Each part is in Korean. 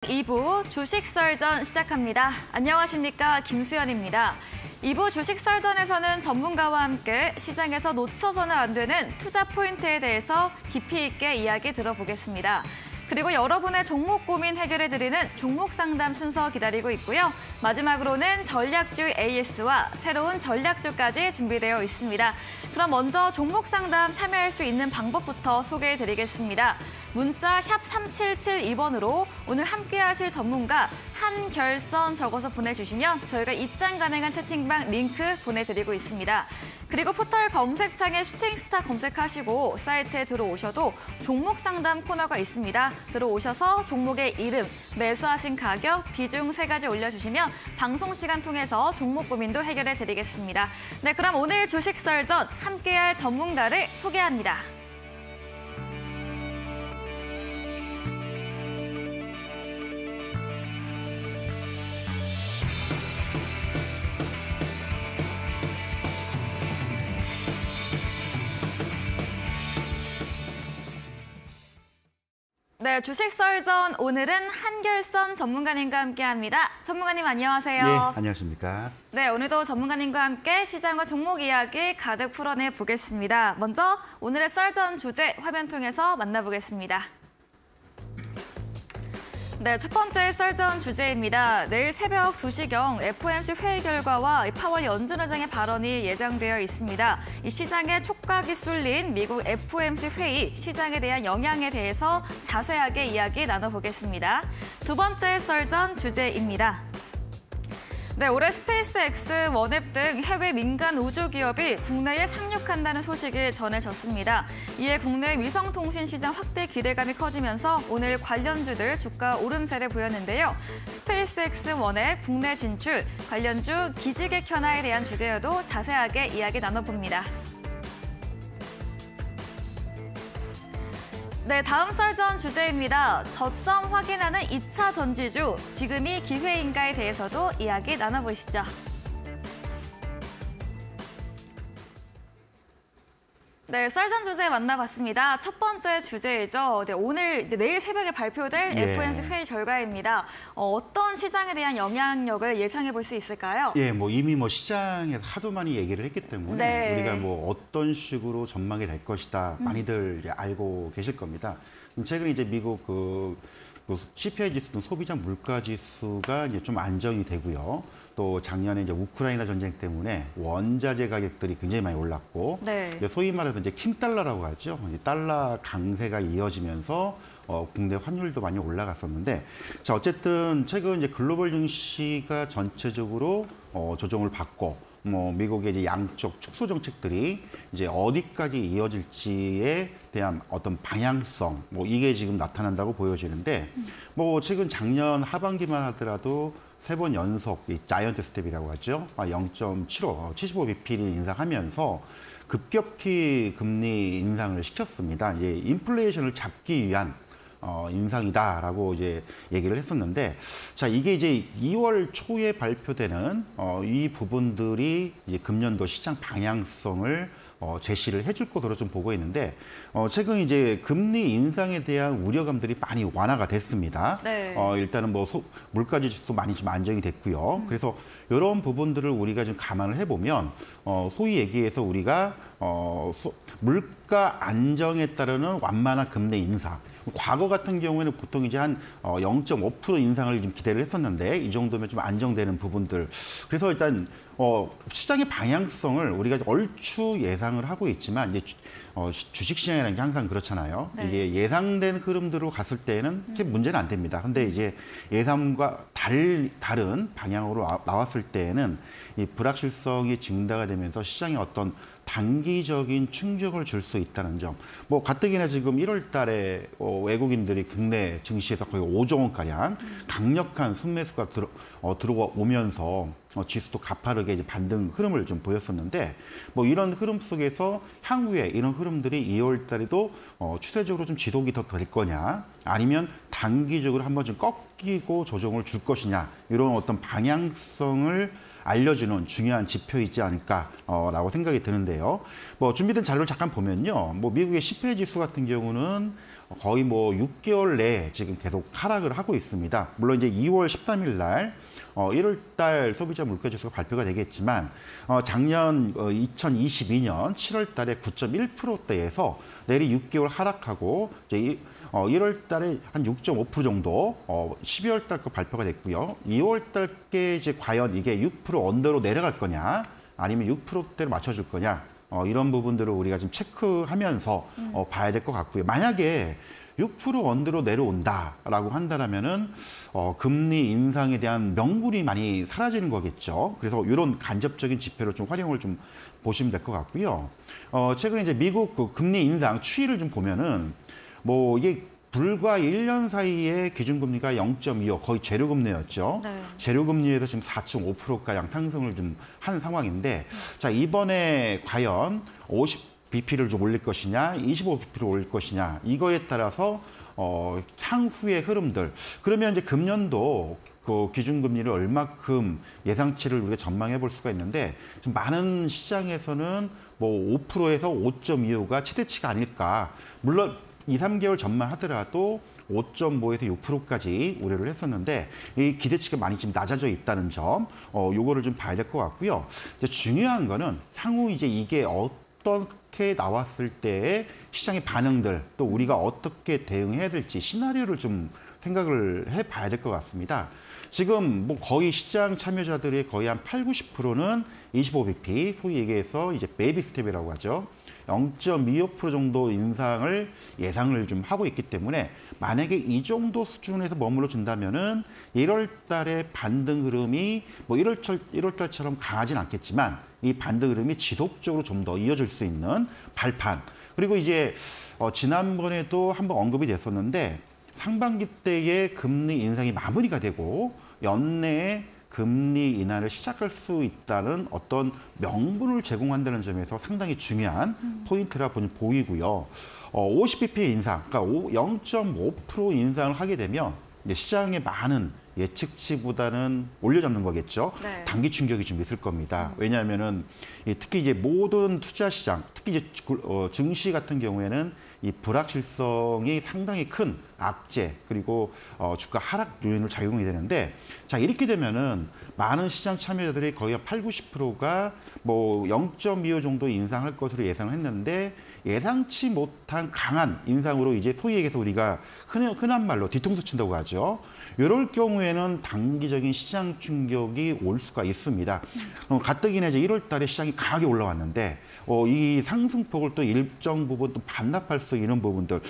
2부 주식 썰전 시작합니다. 안녕하십니까, 김수연입니다. 2부 주식 썰전에서는 전문가와 함께 시장에서 놓쳐서는 안 되는 투자 포인트에 대해서 깊이 있게 이야기 들어보겠습니다. 그리고 여러분의 종목 고민 해결해드리는 종목 상담 순서 기다리고 있고요. 마지막으로는 전략주 AS와 새로운 전략주까지 준비되어 있습니다. 그럼 먼저 종목 상담 참여할 수 있는 방법부터 소개해드리겠습니다. 문자 샵 3772번으로 오늘 함께하실 전문가 한결선 적어서 보내주시면 저희가 입장 가능한 채팅방 링크 보내드리고 있습니다. 그리고 포털 검색창에 슈팅스타 검색하시고 사이트에 들어오셔도 종목 상담 코너가 있습니다. 들어오셔서 종목의 이름, 매수하신 가격, 비중 3가지 올려주시면 방송 시간 통해서 종목 고민도 해결해드리겠습니다. 네, 그럼 오늘 주식 썰전 함께할 전문가를 소개합니다. 네, 주식 썰전 오늘은 한결선 전문가님과 함께합니다. 전문가님 안녕하세요. 네, 안녕하십니까. 네, 오늘도 전문가님과 함께 시장과 종목 이야기 가득 풀어내 보겠습니다. 먼저 오늘의 썰전 주제 화면 통해서 만나보겠습니다. 네, 첫 번째 썰전 주제입니다. 내일 새벽 2시경 FOMC 회의 결과와 파월 연준의장의 발언이 예정되어 있습니다. 이 시장에 촉각이 쏠린 미국 FOMC 회의, 시장에 대한 영향에 대해서 자세하게 이야기 나눠보겠습니다. 두 번째 썰전 주제입니다. 네, 올해 스페이스X, 원앱 등 해외 민간 우주 기업이 국내에 상륙한다는 소식이 전해졌습니다. 이에 국내 위성통신 시장 확대 기대감이 커지면서 오늘 관련주들 주가 오름세를 보였는데요. 스페이스X, 원앱 국내 진출, 관련주 기지개 현황에 대한 주제여도 자세하게 이야기 나눠봅니다. 네, 다음 썰전 주제입니다. 저점 확인하는 2차 전지주, 지금이 기회인가에 대해서도 이야기 나눠보시죠. 네, 썰전 주제 만나봤습니다. 첫 번째 주제이죠. 네, 오늘 내일 새벽에 발표될 FOMC 회의 결과입니다. 어떤 시장에 대한 영향력을 예상해 볼 수 있을까요? 예, 이미 시장에서 하도 많이 얘기를 했기 때문에 우리가 어떤 식으로 전망이 될 것이다 많이들 이제 알고 계실 겁니다. 최근에 이제 미국 그 CPI 지수 등 소비자 물가 지수가 이제 좀 안정이 되고요. 또 작년에 이제 우크라이나 전쟁 때문에 원자재 가격들이 굉장히 많이 올랐고, 소위 말해서 이제 킴달러라고 하죠. 이제 달러 강세가 이어지면서 국내 환율도 많이 올라갔었는데, 자 어쨌든 최근 이제 글로벌 증시가 전체적으로 조정을 받고. 미국의 이제 양쪽 축소 정책들이 이제 어디까지 이어질지에 대한 어떤 방향성, 이게 지금 나타난다고 보여지는데, 최근 작년 하반기만 하더라도 3번 연속 이 자이언트 스텝이라고 하죠. 0.75, 75bp를 인상하면서 급격히 금리 인상을 시켰습니다. 이제 인플레이션을 잡기 위한 인상이다라고 이제 얘기를 했었는데, 자 이게 이제 2월 초에 발표되는 이 부분들이 이제 금년도 시장 방향성을 제시를 해줄 것으로 좀 보고 있는데, 최근 이제 금리 인상에 대한 우려감들이 많이 완화가 됐습니다. 일단은 물가 지수도 많이 좀 안정이 됐고요. 그래서 이런 부분들을 우리가 좀 감안을 해보면 소위 얘기해서 우리가 물가 안정에 따르는 완만한 금리 인상. 과거 같은 경우에는 보통 이제 한 0.5% 인상을 좀 기대를 했었는데, 이 정도면 좀 안정되는 부분들. 그래서 일단 시장의 방향성을 우리가 얼추 예상을 하고 있지만, 이제 주식시장이라는 게 항상 그렇잖아요. 이게 예상된 흐름대로 갔을 때는 문제는 안 됩니다. 근데 이제 예상과 다른 방향으로 나왔을 때에는 이 불확실성이 증가가 되면서 시장에 어떤 단기적인 충격을 줄 수 있다는 점. 가뜩이나 지금 1월 달에 외국인들이 국내 증시에서 거의 5조 원가량 강력한 순매수가 들어오면서 지수도 가파르게 이제 반등 흐름을 좀 보였었는데, 이런 흐름 속에서 향후에 이런 흐름들이 2월 달에도 추세적으로 좀 지속이 더 될 거냐, 아니면 단기적으로 한번 좀 꺾이고 조정을 줄 것이냐, 이런 어떤 방향성을 알려주는 중요한 지표이지 않을까라고 생각이 드는데요. 준비된 자료를 잠깐 보면요. 미국의 CPI 지수 같은 경우는 거의 뭐 6개월 내에 지금 계속 하락을 하고 있습니다. 물론 이제 2월 13일 날 1월 달 소비자 물가 지수가 발표가 되겠지만 작년 2022년 7월 달에 9.1%대에서 내리 6개월 하락하고 이제 1월 달에 한 6.5% 정도 12월 달 거 발표가 됐고요. 2월 달께 이제 과연 이게 6% 언더로 내려갈 거냐 아니면 6%대로 맞춰줄 거냐 이런 부분들을 우리가 좀 체크하면서 봐야 될 것 같고요. 만약에 6% 언더로 내려온다라고 한다면은 금리 인상에 대한 명분이 많이 사라지는 거겠죠. 그래서 이런 간접적인 지표를 좀 활용을 좀 보시면 될 것 같고요. 최근에 이제 미국 그 금리 인상 추이를 좀 보면은 뭐 이게 불과 1년 사이에 기준금리가 0.25 거의 제로금리였죠. 네. 제로금리에서 지금 4.5%가량 상승을 좀 한 상황인데 자 이번에 과연 50bp를 좀 올릴 것이냐 25bp를 올릴 것이냐 이거에 따라서 향후의 흐름들 그러면 이제 금년도 그 기준금리를 얼마큼 예상치를 우리가 전망해 볼 수가 있는데 좀 많은 시장에서는 뭐 5%에서 5.25가 최대치가 아닐까 물론 2, 3개월 전만 하더라도 5.5에서 6%까지 우려를 했었는데 이 기대치가 많이 지금 낮아져 있다는 점, 요거를 좀 봐야 될 것 같고요. 이제 중요한 거는 향후 이제 이게 어떻게 나왔을 때의 시장의 반응들 또 우리가 어떻게 대응해야 될지 시나리오를 좀 생각을 해봐야 될 것 같습니다. 지금 뭐 거의 시장 참여자들의 거의 한 8, 90%는 25bp, 소위 얘기해서 이제 베이비 스텝이라고 하죠. 0.25% 정도 인상을 예상을 좀 하고 있기 때문에 만약에 이 정도 수준에서 머물러 준다면은 1월 달에 반등 흐름이 뭐 1월 달처럼 강하진 않겠지만 이 반등 흐름이 지속적으로 좀 더 이어질 수 있는 발판. 그리고 이제 지난번에도 한번 언급이 됐었는데 상반기 때의 금리 인상이 마무리가 되고 연내에 금리 인하를 시작할 수 있다는 어떤 명분을 제공한다는 점에서 상당히 중요한 포인트라 보이고요. 50bp 인상, 그러니까 0.5% 인상을 하게 되면 이제 시장의 많은 예측치보다는 올려잡는 거겠죠. 네. 단기 충격이 좀 있을 겁니다. 왜냐하면은 특히 이제 모든 투자 시장, 특히 이제 증시 같은 경우에는 이 불확실성이 상당히 큰 악재 그리고 주가 하락 요인을 작용이 되는데 자 이렇게 되면은 많은 시장 참여자들이 거의 한 8, 90%가 뭐 0.25 정도 인상할 것으로 예상을 했는데 예상치 못한 강한 인상으로 이제 소위 얘기해서 우리가 흔한 말로 뒤통수 친다고 하죠. 이럴 경우에는 단기적인 시장 충격이 올 수가 있습니다. 가뜩이나 이제 1월 달에 시장이 강하게 올라왔는데 이 상승폭을 또 일정 부분 또 반납할 수 있는 부분들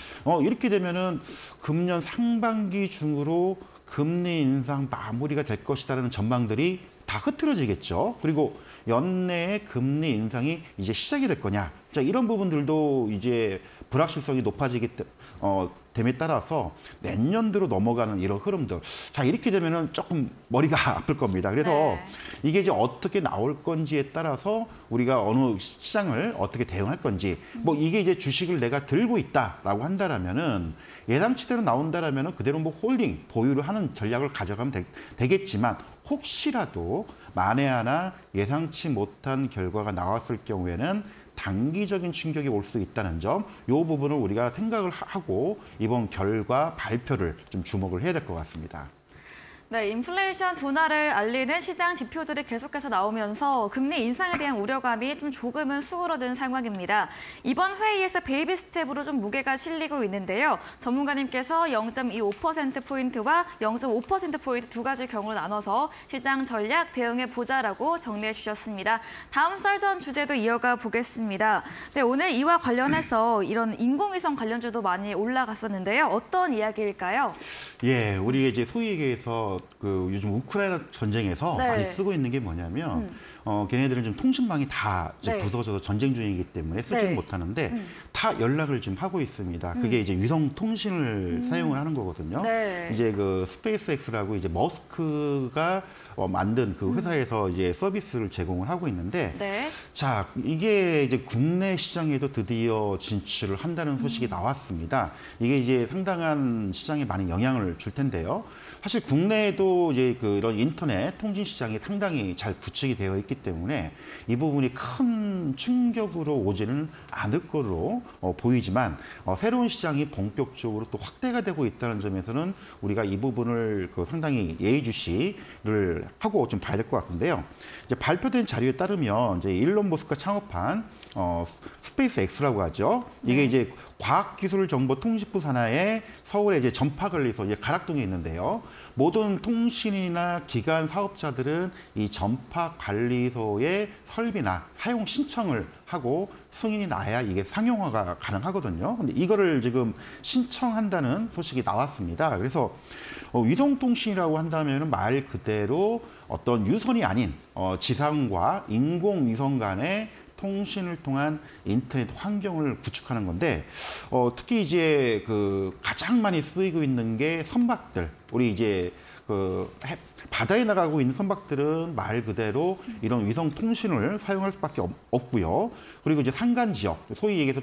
이렇게 되면은 금년 상반기 중으로 금리 인상 마무리가 될 것이다라는 전망들이 다 흐트러지겠죠. 그리고 연내에 금리 인상이 이제 시작이 될 거냐. 자, 이런 부분들도 이제 불확실성이 높아지기 됨에 따라서 내년도로 넘어가는 이런 흐름들. 자, 이렇게 되면은 조금 머리가 아플 겁니다. 그래서 네. 이게 이제 어떻게 나올 건지에 따라서 우리가 어느 시장을 어떻게 대응할 건지 뭐 이게 이제 주식을 내가 들고 있다라고 한다라면은 예상치대로 나온다라면은 그대로 뭐 홀딩 보유를 하는 전략을 가져가면 되겠지만 혹시라도 만에 하나 예상치 못한 결과가 나왔을 경우에는 단기적인 충격이 올 수 있다는 점, 이 부분을 우리가 생각을 하고 이번 결과 발표를 좀 주목을 해야 될 것 같습니다. 네, 인플레이션 둔화를 알리는 시장 지표들이 계속해서 나오면서 금리 인상에 대한 우려감이 좀 조금은 수그러든 상황입니다. 이번 회의에서 베이비 스텝으로 좀 무게가 실리고 있는데요. 전문가님께서 0.25%포인트와 0.5%포인트 두 가지 경우로 나눠서 시장 전략 대응해 보자라고 정리해 주셨습니다. 다음 썰전 주제도 이어가 보겠습니다. 네, 오늘 이와 관련해서 이런 인공위성 관련주도 많이 올라갔었는데요. 어떤 이야기일까요? 예, 우리 이제 소위 얘기해서 그 요즘 우크라이나 전쟁에서 네. 많이 쓰고 있는 게 뭐냐면 걔네들은 좀 통신망이 다 이제 부서져서 전쟁 중이기 때문에 쓰지는 못하는데 다 연락을 좀 하고 있습니다. 그게 이제 위성 통신을 사용을 하는 거거든요. 네. 이제 그 스페이스X라고 이제 머스크가 만든 그 회사에서 이제 서비스를 제공을 하고 있는데 네. 자, 이게 이제 국내 시장에도 드디어 진출을 한다는 소식이 나왔습니다. 이게 이제 상당한 시장에 많은 영향을 줄 텐데요. 사실 국내에도 이제 이런 인터넷 통신 시장이 상당히 잘 구축이 되어 있기 때문에 이 부분이 큰 충격으로 오지는 않을 거로 보이지만 새로운 시장이 본격적으로 또 확대가 되고 있다는 점에서는 우리가 이 부분을 상당히 예의주시를 하고 좀 봐야 될 것 같은데요. 이제 발표된 자료에 따르면 이제 일론 머스크가 창업한 스페이스 X라고 하죠. 이게 이제 과학기술정보통신부 산하의 서울에 이제 전파관리소 이제 가락동에 있는데요. 모든 통신이나 기관 사업자들은 이 전파관리소의 설비나 사용 신청을 하고 승인이 나야 이게 상용화가 가능하거든요. 근데 이거를 지금 신청한다는 소식이 나왔습니다. 그래서 위성통신이라고 한다면 말 그대로 어떤 유선이 아닌 지상과 인공위성 간의 통신을 통한 인터넷 환경을 구축하는 건데 특히 이제 가장 많이 쓰이고 있는 게 선박들. 우리 이제 바다에 나가고 있는 선박들은 말 그대로 이런 위성 통신을 사용할 수밖에 없고요. 그리고 이제 산간 지역, 소위 얘기해서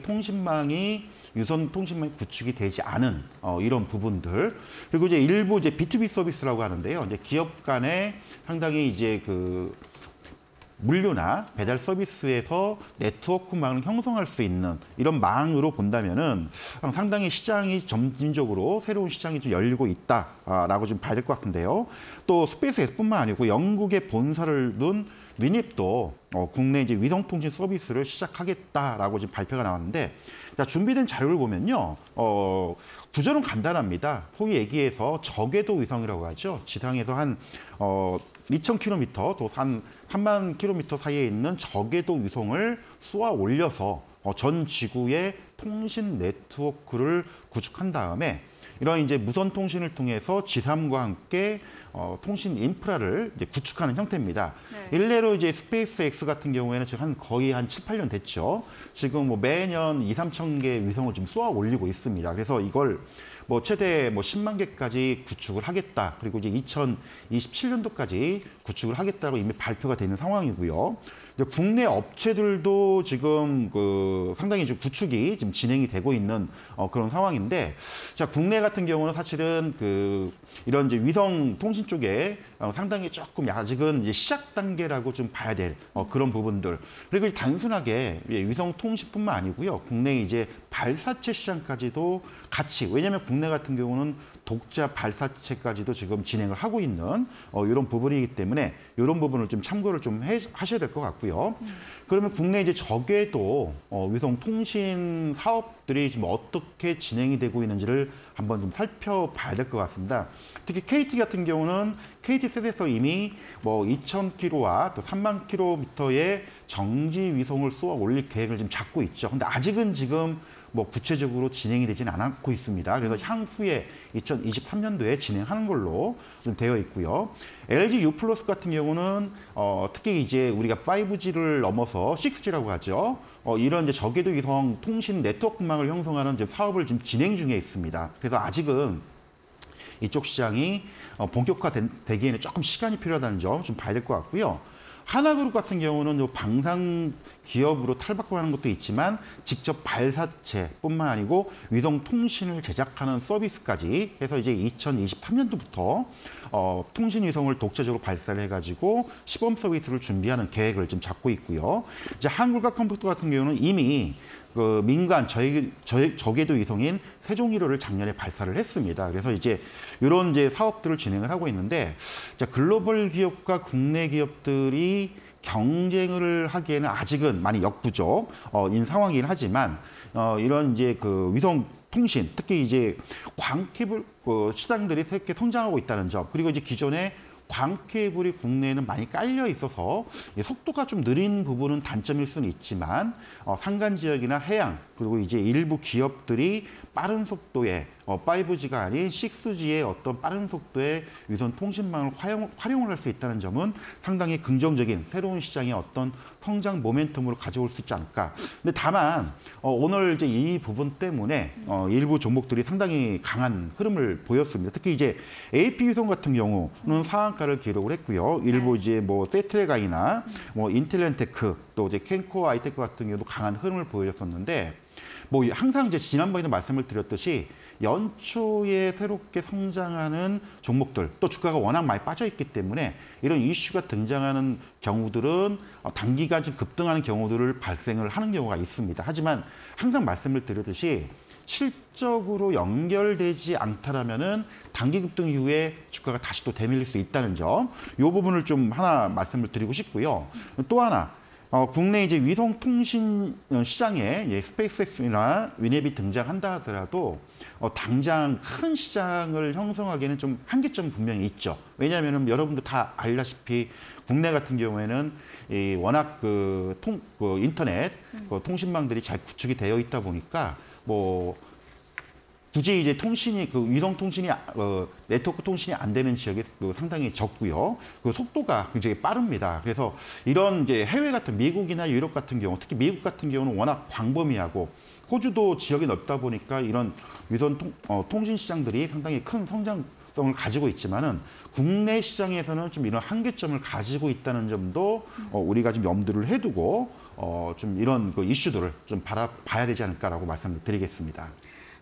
유선 통신망이 구축이 되지 않은 이런 부분들. 그리고 이제 일부 이제 B2B 서비스라고 하는데요. 이제 기업 간에 상당히 이제 물류나 배달 서비스에서 네트워크망을 형성할 수 있는 이런 망으로 본다면은 상당히 시장이 점진적으로 새로운 시장이 좀 열리고 있다라고 좀 봐야 될 것 같은데요. 또 스페이스 X뿐만 아니고 영국의 본사를 둔 위닙도 국내 이제 위성통신 서비스를 시작하겠다라고 지금 발표가 나왔는데, 자, 준비된 자료를 보면요, 구조는 간단합니다. 소위 얘기해서 저궤도 위성이라고 하죠. 지상에서 한 2,000km 또 한 3만 km 사이에 있는 저궤도 위성을 쏘아 올려서 전 지구의 통신 네트워크를 구축한 다음에 이런 이제 무선 통신을 통해서 지상과 함께 통신 인프라를 이제 구축하는 형태입니다. 네. 일례로 이제 스페이스 X 같은 경우에는 지금 거의 한 7, 8년 됐죠. 지금 뭐 매년 2, 3천 개 위성을 지금 쏘아 올리고 있습니다. 그래서 이걸 최대 10만 개까지 구축을 하겠다. 그리고 이제 2027년도까지 구축을 하겠다고 이미 발표가 되는 상황이고요. 국내 업체들도 지금 상당히 좀 구축이 지금 진행이 되고 있는 그런 상황인데, 자, 국내 같은 경우는 사실은 이런 이제 위성 통신 쪽에 상당히 조금 아직은 이제 시작 단계라고 좀 봐야 될 그런 부분들. 그리고 단순하게 위성 통신뿐만 아니고요. 국내 이제 발사체 시장까지도 같이, 왜냐하면 국내 같은 경우는 독자 발사체까지도 지금 진행을 하고 있는 이런 부분이기 때문에 이런 부분을 좀 참고를 좀 하셔야 될 것 같고요. 그러면 국내 이제 저궤도 위성 통신 사업들이 지금 어떻게 진행이 되고 있는지를 한번 좀 살펴봐야 될 것 같습니다. 특히 KT 같은 경우는 KT셋에서 이미 2,000km와 또 3만 km의 정지 위성을 쏘아 올릴 계획을 지금 잡고 있죠. 근데 아직은 지금 구체적으로 진행이 되지는 않고 있습니다. 그래서 향후에 2023년도에 진행하는 걸로 좀 되어 있고요. LG U+ 같은 경우는 특히 이제 우리가 5G를 넘어서 6G라고 하죠. 이런 이제 저궤도 위성 통신 네트워크망을 형성하는 이제 사업을 지금 진행 중에 있습니다. 그래서 아직은 이쪽 시장이 본격화되기에는 조금 시간이 필요하다는 점 좀 봐야 될 것 같고요. 하나그룹 같은 경우는 방산 기업으로 탈바꿈하는 것도 있지만 직접 발사체뿐만 아니고 위성 통신을 제작하는 서비스까지 해서 이제 2023년도부터 통신 위성을 독자적으로 발사를 해가지고 시범 서비스를 준비하는 계획을 좀 잡고 있고요. 이제 한국과컴퓨터 같은 경우는 이미 민간 저궤도 위성인 세종1호를 작년에 발사를 했습니다. 그래서 이제 이런 이제 사업들을 진행을 하고 있는데, 자, 글로벌 기업과 국내 기업들이 경쟁을 하기에는 아직은 많이 역부족인 상황이긴 하지만 이런 이제 위성 통신, 특히 이제 광케이블 시장들이 새롭게 성장하고 있다는 점, 그리고 이제 기존에 광케이블이 국내에는 많이 깔려 있어서 속도가 좀 느린 부분은 단점일 수는 있지만 산간 지역이나 해양, 그리고 이제 일부 기업들이 빠른 속도의 5G가 아닌 6G의 어떤 빠른 속도의 유선 통신망을 활용을 할 수 있다는 점은 상당히 긍정적인 새로운 시장의 어떤 성장 모멘텀으로 가져올 수 있지 않을까. 근데 다만 오늘 이제 이 부분 때문에 일부 종목들이 상당히 강한 흐름을 보였습니다. 특히 이제 AP위성 같은 경우는 상한가를 기록을 했고요. 일부 이제 세트레가이나 인텔렌테크, 또 이제 캔코어 아이테크 같은 경우도 강한 흐름을 보여줬었는데, 뭐 항상 이제 지난번에도 말씀을 드렸듯이 연초에 새롭게 성장하는 종목들 또 주가가 워낙 많이 빠져 있기 때문에 이런 이슈가 등장하는 경우들은 단기간 좀 급등하는 경우들을 발생을 하는 경우가 있습니다. 하지만 항상 말씀을 드렸듯이 실적으로 연결되지 않다라면은 단기 급등 이후에 주가가 다시 또 되밀릴 수 있다는 점, 이 부분을 좀 하나 말씀을 드리고 싶고요. 또 하나. 국내 이제 위성통신 시장에 스페이스X나 위넷이 등장한다 하더라도 당장 큰 시장을 형성하기에는 좀 한계점이 분명히 있죠. 왜냐하면 여러분도 다 알다시피 국내 같은 경우에는 워낙 인터넷 통신망들이 잘 구축이 되어 있다 보니까 뭐 굳이 이제 통신이 위성 통신이 네트워크 통신이 안 되는 지역이 상당히 적고요. 그 속도가 굉장히 빠릅니다. 그래서 이런 이제 해외 같은 미국이나 유럽 같은 경우, 특히 미국 같은 경우는 워낙 광범위하고 호주도 지역이 넓다 보니까 이런 위성 통신 시장들이 상당히 큰 성장성을 가지고 있지만은 국내 시장에서는 좀 이런 한계점을 가지고 있다는 점도 우리가 좀 염두를 해두고 좀 이런 이슈들을 좀 바라봐야 되지 않을까라고 말씀을 드리겠습니다.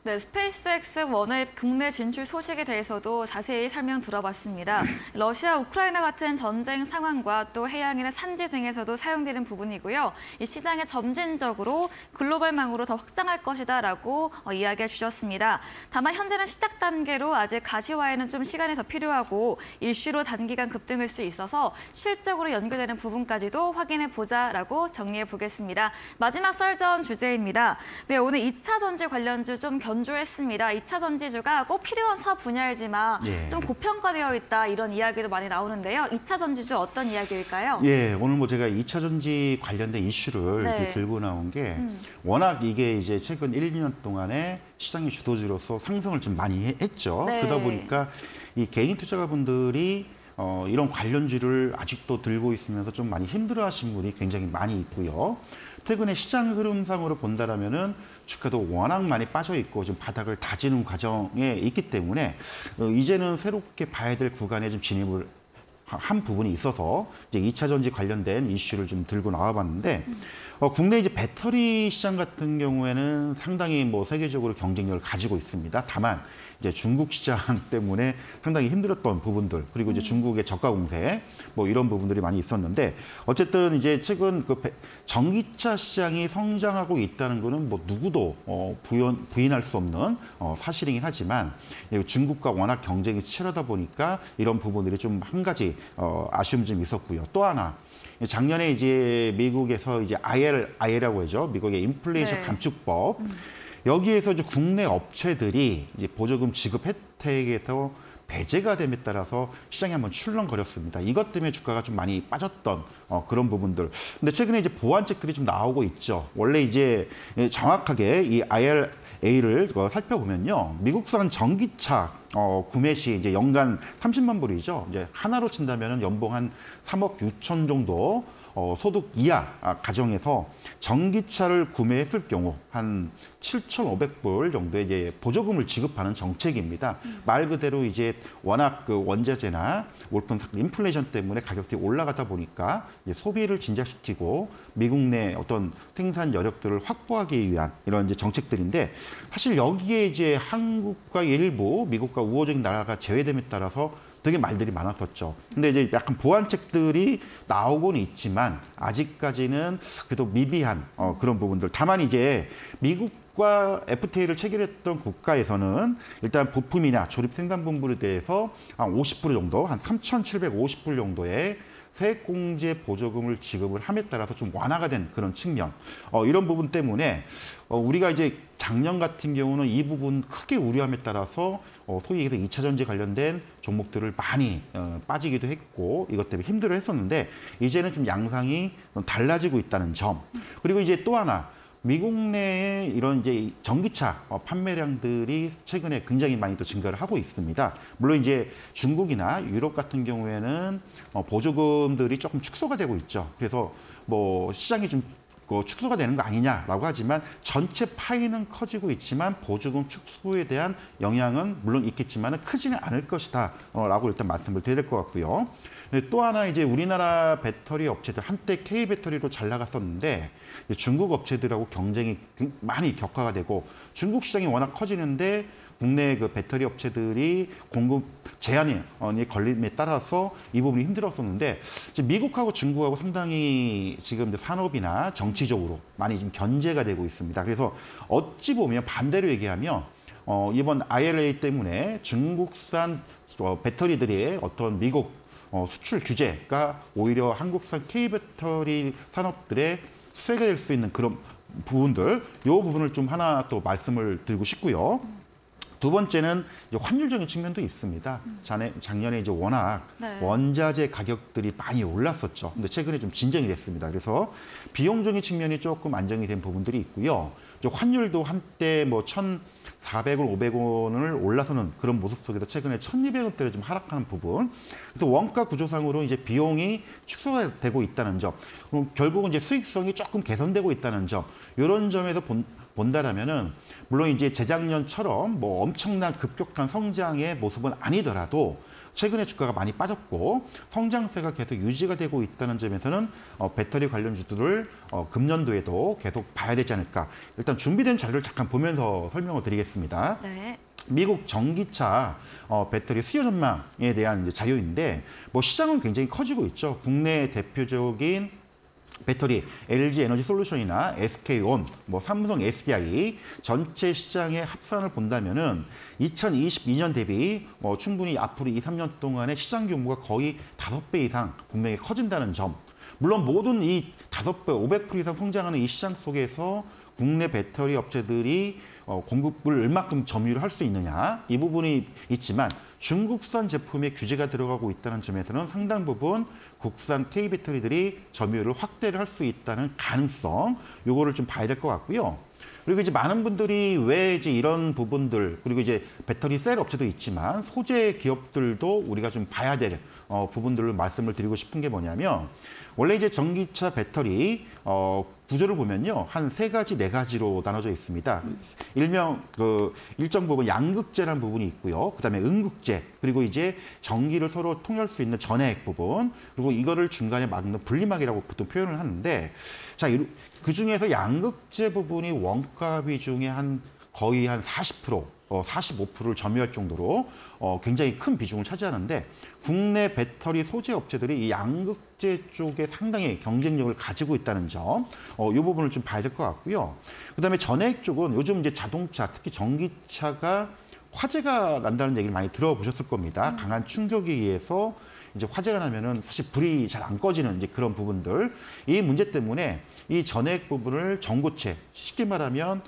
네, 스페이스X 원앱 국내 진출 소식에 대해서도 자세히 설명 들어봤습니다. 러시아, 우크라이나 같은 전쟁 상황과 또 해양이나 산지 등에서도 사용되는 부분이고요. 이 시장에 점진적으로 글로벌망으로 더 확장할 것이다라고 이야기해 주셨습니다. 다만 현재는 시작 단계로 아직 가시화에는 좀 시간이 더 필요하고 이슈로 단기간 급등할 수 있어서 실적으로 연결되는 부분까지도 확인해 보자라고 정리해 보겠습니다. 마지막 썰전 주제입니다. 네, 오늘 2차 전지 관련주 좀 견조했습니다. 2차 전지주가 꼭 필요한 사업 분야이지만 좀 고평가되어 있다 이런 이야기도 많이 나오는데요. 2차 전지주 어떤 이야기일까요? 예, 오늘 뭐 제가 2차 전지 관련된 이슈를 이렇게 들고 나온 게 워낙 이게 이제 최근 1, 2년 동안에 시장의 주도주로서 상승을 좀 많이 했죠. 네. 그러다 보니까 이 개인 투자가분들이 이런 관련주를 아직도 들고 있으면서 좀 많이 힘들어하신 분이 굉장히 많이 있고요. 최근에 시장 흐름상으로 본다라면은 주가도 워낙 많이 빠져 있고 지금 바닥을 다지는 과정에 있기 때문에 이제는 새롭게 봐야 될 구간에 좀 진입을 한 부분이 있어서 이제 2차 전지 관련된 이슈를 좀 들고 나와봤는데 국내 이제 배터리 시장 같은 경우에는 상당히 뭐 세계적으로 경쟁력을 가지고 있습니다. 다만 이제 중국 시장 때문에 상당히 힘들었던 부분들 그리고 이제 중국의 저가 공세 뭐 이런 부분들이 많이 있었는데 어쨌든 이제 최근 전기차 시장이 성장하고 있다는 거는 뭐 누구도 부인할 수 없는 사실이긴 하지만 중국과 워낙 경쟁이 치열하다 보니까 이런 부분들이 좀 한 가지 아쉬움이 좀 있었고요. 또 하나 작년에 이제 미국에서 이제 IRA라고 하죠. 미국의 인플레이션 감축법. 여기에서 이제 국내 업체들이 이제 보조금 지급 혜택에서 배제가 됨에 따라서 시장이 한번 출렁거렸습니다. 이것 때문에 주가가 좀 많이 빠졌던 그런 부분들. 근데 최근에 이제 보완책들이 좀 나오고 있죠. 원래 이제 정확하게 이 IRA를 살펴보면요. 미국산 전기차 구매 시 이제 연간 30만 불이죠. 이제 하나로 친다면 연봉 한 3억 6천 정도 소득 이하 가정에서 전기차를 구매했을 경우 한 7,500불 정도의 이제 보조금을 지급하는 정책입니다. 말 그대로 이제 워낙 원자재나 올품 인플레이션 때문에 가격들이 올라가다 보니까 이제 소비를 진작시키고 미국 내 어떤 생산 여력들을 확보하기 위한 이런 이제 정책들인데 사실 여기에 이제 한국과 일부 미국과 우호적인 나라가 제외됨에 따라서 되게 말들이 많았었죠. 근데 이제 약간 보완책들이 나오고는 있지만 아직까지는 그래도 미비한 그런 부분들. 다만 이제 미국과 FTA를 체결했던 국가에서는 일단 부품이나 조립 생산 분부에 대해서 한 50% 정도, 한 3,750불 정도의 세액공제 보조금을 지급을 함에 따라서 좀 완화가 된 그런 측면. 이런 부분 때문에 우리가 이제 작년 같은 경우는 이 부분 크게 우려함에 따라서 소위 얘기해서 2차 전지 관련된 종목들을 많이 빠지기도 했고 이것 때문에 힘들어 했었는데 이제는 좀 양상이 달라지고 있다는 점. 그리고 이제 또 하나 미국 내에 이런 이제 전기차 판매량들이 최근에 굉장히 많이 또 증가를 하고 있습니다. 물론 이제 중국이나 유럽 같은 경우에는 보조금들이 조금 축소가 되고 있죠. 그래서 뭐 시장이 좀 축소가 되는 거 아니냐라고 하지만 전체 파이는 커지고 있지만 보조금 축소에 대한 영향은 물론 있겠지만 크지는 않을 것이다라고 일단 말씀을 드려야 될 것 같고요. 또 하나 이제 우리나라 배터리 업체들 한때 K 배터리로 잘 나갔었는데 중국 업체들하고 경쟁이 많이 격화가 되고 중국 시장이 워낙 커지는데 국내 그 배터리 업체들이 공급 제한이 걸림에 따라서 이 부분이 힘들었었는데 미국하고 중국하고 상당히 지금 산업이나 정치적으로 많이 지금 견제가 되고 있습니다. 그래서 어찌 보면 반대로 얘기하면 이번 IRA 때문에 중국산 배터리들의 어떤 미국 수출 규제가 오히려 한국산 K 배터리 산업들의 수혜가 될 수 있는 그런 부분들, 이 부분을 좀 하나 또 말씀을 드리고 싶고요. 두 번째는 이제 환율적인 측면도 있습니다. 작년에 이제 워낙 원자재 가격들이 많이 올랐었죠. 근데 최근에 좀 진정이 됐습니다. 그래서 비용적인 측면이 조금 안정이 된 부분들이 있고요. 이제 환율도 한때 뭐 1,400원, 500원을 올라서는 그런 모습 속에서 최근에 1,200원대로 좀 하락하는 부분. 그래서 원가 구조상으로 이제 비용이 축소가 되고 있다는 점. 그럼 결국은 이제 수익성이 조금 개선되고 있다는 점. 이런 점에서 본다라면은 물론 이제 재작년처럼 뭐 엄청난 급격한 성장의 모습은 아니더라도 최근에 주가가 많이 빠졌고 성장세가 계속 유지가 되고 있다는 점에서는 배터리 관련주들을 금년도에도 계속 봐야 되지 않을까. 일단 준비된 자료를 잠깐 보면서 설명을 드리겠습니다. 네. 미국 전기차 배터리 수요 전망에 대한 이제 자료인데 뭐 시장은 굉장히 커지고 있죠. 국내 대표적인 배터리 LG 에너지 솔루션이나 SK온, 뭐 삼성 SDI 전체 시장의 합산을 본다면은 2022년 대비 충분히 앞으로 2, 3년 동안의 시장 규모가 거의 5배 이상 분명히 커진다는 점. 물론 모든 이 5배, 500% 이상 성장하는 이 시장 속에서 국내 배터리 업체들이 공급을 얼마큼 점유를 할 수 있느냐 이 부분이 있지만 중국산 제품에 규제가 들어가고 있다는 점에서는 상당 부분 국산 K 배터리들이 점유율을 확대를 할 수 있다는 가능성 요거를 좀 봐야 될 것 같고요. 그리고 이제 많은 분들이 왜 이제 이런 부분들 그리고 이제 배터리 셀 업체도 있지만 소재 기업들도 우리가 좀 봐야 될 부분들을 말씀을 드리고 싶은 게 뭐냐면 원래 이제 전기차 배터리 구조를 보면요 한 3가지, 4가지로 나눠져 있습니다. 일명 일정 부분 양극재라는 부분이 있고요. 그다음에 음극재 그리고 이제 전기를 서로 통할 수 있는 전해액 부분 그리고 이거를 중간에 막는 분리막이라고 보통 표현을 하는데 자 그 중에서 양극재 부분이 원가 비중의 거의 한 40%, 45%를 점유할 정도로 굉장히 큰 비중을 차지하는데 국내 배터리 소재 업체들이 이 양극재 쪽에 상당히 경쟁력을 가지고 있다는 점, 이 부분을 좀 봐야 될 것 같고요. 그다음에 전해액 쪽은 요즘 이제 자동차, 특히 전기차가 화재가 난다는 얘기를 많이 들어보셨을 겁니다. 강한 충격에 의해서 이제 화재가 나면은 사실 불이 잘 안 꺼지는 이제 그런 부분들. 이 문제 때문에 이 전해액 부분을 전고체, 쉽게 말하면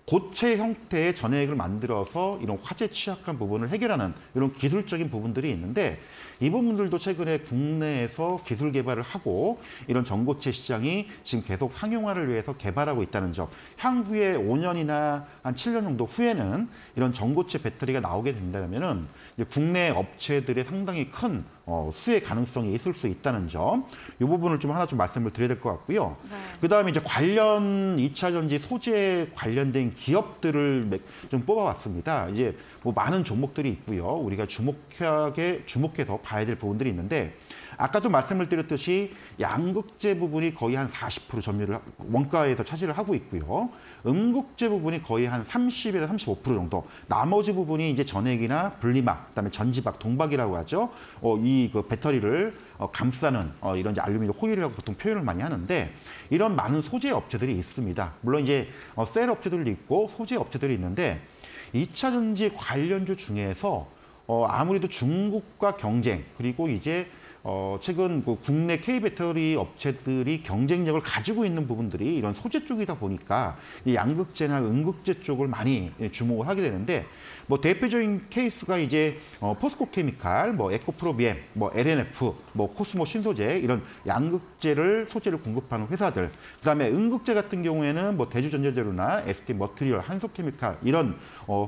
고체 형태의 전해액을 만들어서 이런 화재 취약한 부분을 해결하는 이런 기술적인 부분들이 있는데 이 부분들도 최근에 국내에서 기술 개발을 하고 이런 전고체 시장이 지금 계속 상용화를 위해서 개발하고 있다는 점. 향후에 5년이나 한 7년 정도 후에는 이런 전고체 배터리가 나오게 된다면은 국내 업체들의 상당히 큰 수혜 가능성이 있을 수 있다는 점. 이 부분을 좀 하나 좀 말씀을 드려야 될 것 같고요. 네. 그다음에 이제 관련 2차 전지 소재 관련된 기업들을 좀 뽑아왔습니다. 이제 뭐 많은 종목들이 있고요. 우리가 주목해서 봐야 될 부분들이 있는데 아까도 말씀을 드렸듯이 양극재 부분이 거의 한 40% 점유를 원가에서 차지를 하고 있고요. 음극재 부분이 거의 한 30에서 35% 정도. 나머지 부분이 이제 전해액이나 분리막, 그다음에 전지박, 동박이라고 하죠. 이 배터리를 감싸는 이런 이제 알루미늄 호일이라고 보통 표현을 많이 하는데 이런 많은 소재 업체들이 있습니다. 물론 이제 셀 업체들도 있고 소재 업체들이 있는데 2차 전지 관련주 중에서 아무래도 중국과 경쟁 그리고 이제 최근 국내 K 배터리 업체들이 경쟁력을 가지고 있는 부분들이 이런 소재 쪽이다 보니까 이 양극재나 음극재 쪽을 많이 주목을 하게 되는데 뭐 대표적인 케이스가 이제 포스코 케미칼, 뭐 에코프로비엠, 뭐 LNF, 뭐 코스모 신소재 이런 양극재를 소재를 공급하는 회사들. 그다음에 음극재 같은 경우에는 뭐 대주전자재료나 SK 머티리얼, 한솔케미칼 이런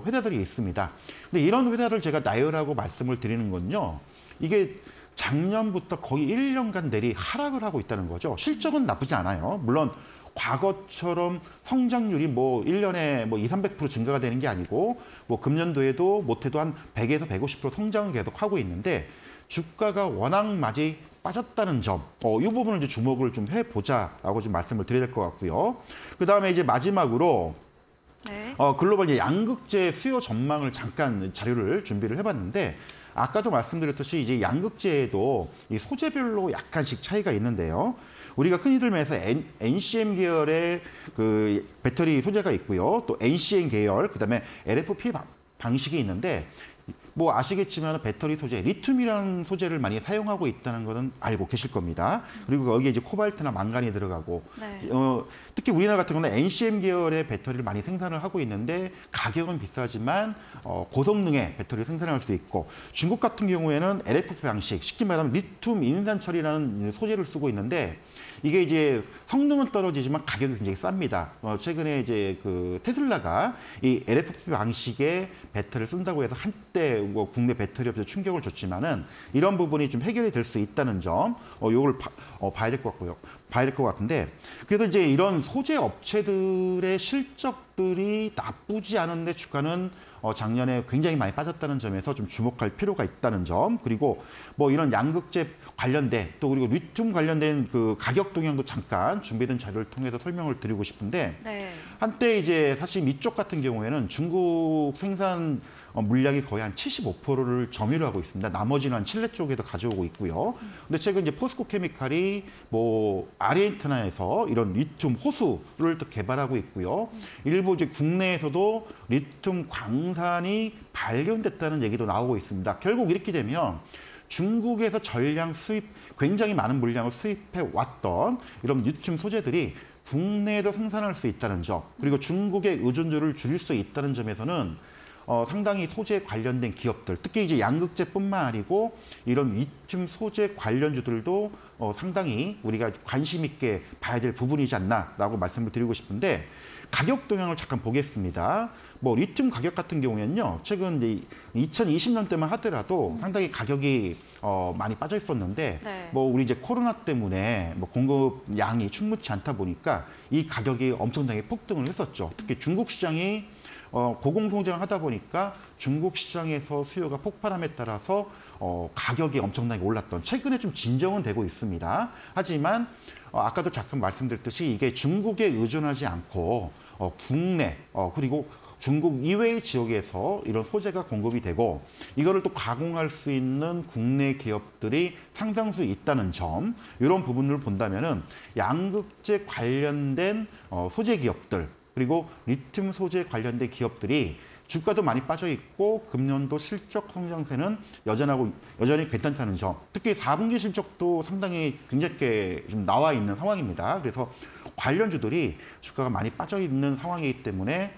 회사들이 있습니다. 근데 이런 회사를 제가 나열하고 말씀을 드리는 건요. 이게 작년부터 거의 1년간 내리 하락을 하고 있다는 거죠. 실적은 나쁘지 않아요. 물론 과거처럼 성장률이 뭐 1년에 뭐 200~300% 증가가 되는 게 아니고 뭐 금년도에도 못해도 한 100에서 150% 성장을 계속 하고 있는데 주가가 워낙 많이 빠졌다는 점, 이 부분을 이제 주목을 좀 해보자라고 좀 말씀을 드려야 될 것 같고요. 그 다음에 이제 마지막으로 네. 글로벌 이제 양극재 수요 전망을 잠깐 자료를 준비를 해봤는데 아까도 말씀드렸듯이 이제 양극재에도 이 소재별로 약간씩 차이가 있는데요. 우리가 흔히들 말해서 NCM 계열의 그 배터리 소재가 있고요. 또 NCN 계열, 그다음에 LFP 방식이 있는데 뭐 아시겠지만 배터리 소재, 리튬이라는 소재를 많이 사용하고 있다는 것은 알고 계실 겁니다. 그리고 거기에 이제 코발트나 망간이 들어가고 네. 특히 우리나라 같은 경우는 NCM 계열의 배터리를 많이 생산을 하고 있는데 가격은 비싸지만 고성능의 배터리를 생산할 수 있고 중국 같은 경우에는 LFP 방식, 쉽게 말하면 리튬 인산 처리라는 소재를 쓰고 있는데 이게 이제 성능은 떨어지지만 가격이 굉장히 쌉니다. 최근에 이제 그 테슬라가 이 LFP 방식의 배터리를 쓴다고 해서 한때 뭐 국내 배터리 업체 충격을 줬지만은 이런 부분이 좀 해결이 될 수 있다는 점, 요걸 봐야 될 것 같고요. 봐야 될 것 같은데 그래서 이제 이런 소재 업체들의 실적들이 나쁘지 않은데 주가는 작년에 굉장히 많이 빠졌다는 점에서 좀 주목할 필요가 있다는 점, 그리고 뭐 이런 양극재 관련된 또 그리고 리튬 관련된 그 가격 동향도 잠깐 준비된 자료를 통해서 설명을 드리고 싶은데 네. 한때 이제 사실 이쪽 같은 경우에는 중국 생산 물량이 거의 한 75%를 점유를 하고 있습니다. 나머지는 한 칠레 쪽에서 가져오고 있고요. 근데 최근 이제 포스코 케미칼이 뭐 아르헨티나에서 이런 리튬 호수를 또 개발하고 있고요. 일부 이제 국내에서도 리튬 광산이 발견됐다는 얘기도 나오고 있습니다. 결국 이렇게 되면 중국에서 전량 수입, 굉장히 많은 물량을 수입해 왔던 이런 리튬 소재들이 국내에도 생산할 수 있다는 점, 그리고 중국의 의존도를 줄일 수 있다는 점에서는 상당히 소재 관련된 기업들, 특히 이제 양극재뿐만 아니고 이런 리튬 소재 관련주들도 상당히 우리가 관심 있게 봐야 될 부분이지 않나라고 말씀을 드리고 싶은데 가격 동향을 잠깐 보겠습니다. 뭐 리튬 가격 같은 경우에는요, 최근 이제 2020년대만 하더라도 상당히 가격이 많이 빠져 있었는데, 네. 뭐 우리 이제 코로나 때문에 뭐 공급 양이 충분치 않다 보니까 이 가격이 엄청나게 폭등을 했었죠. 특히 중국 시장이 고공성장을 하다 보니까 중국 시장에서 수요가 폭발함에 따라서 가격이 엄청나게 올랐던, 최근에 좀 진정은 되고 있습니다. 하지만 아까도 잠깐 말씀드렸듯이 이게 중국에 의존하지 않고 국내 그리고 중국 이외의 지역에서 이런 소재가 공급이 되고 이거를 또 가공할 수 있는 국내 기업들이 상당수 있다는 점, 이런 부분을 본다면은 양극재 관련된 소재 기업들 그리고 리튬 소재 관련된 기업들이 주가도 많이 빠져 있고 금년도 실적 성장세는 여전히 괜찮다는 점, 특히 4분기 실적도 상당히 굉장히 좀 나와 있는 상황입니다. 그래서 관련주들이 주가가 많이 빠져 있는 상황이기 때문에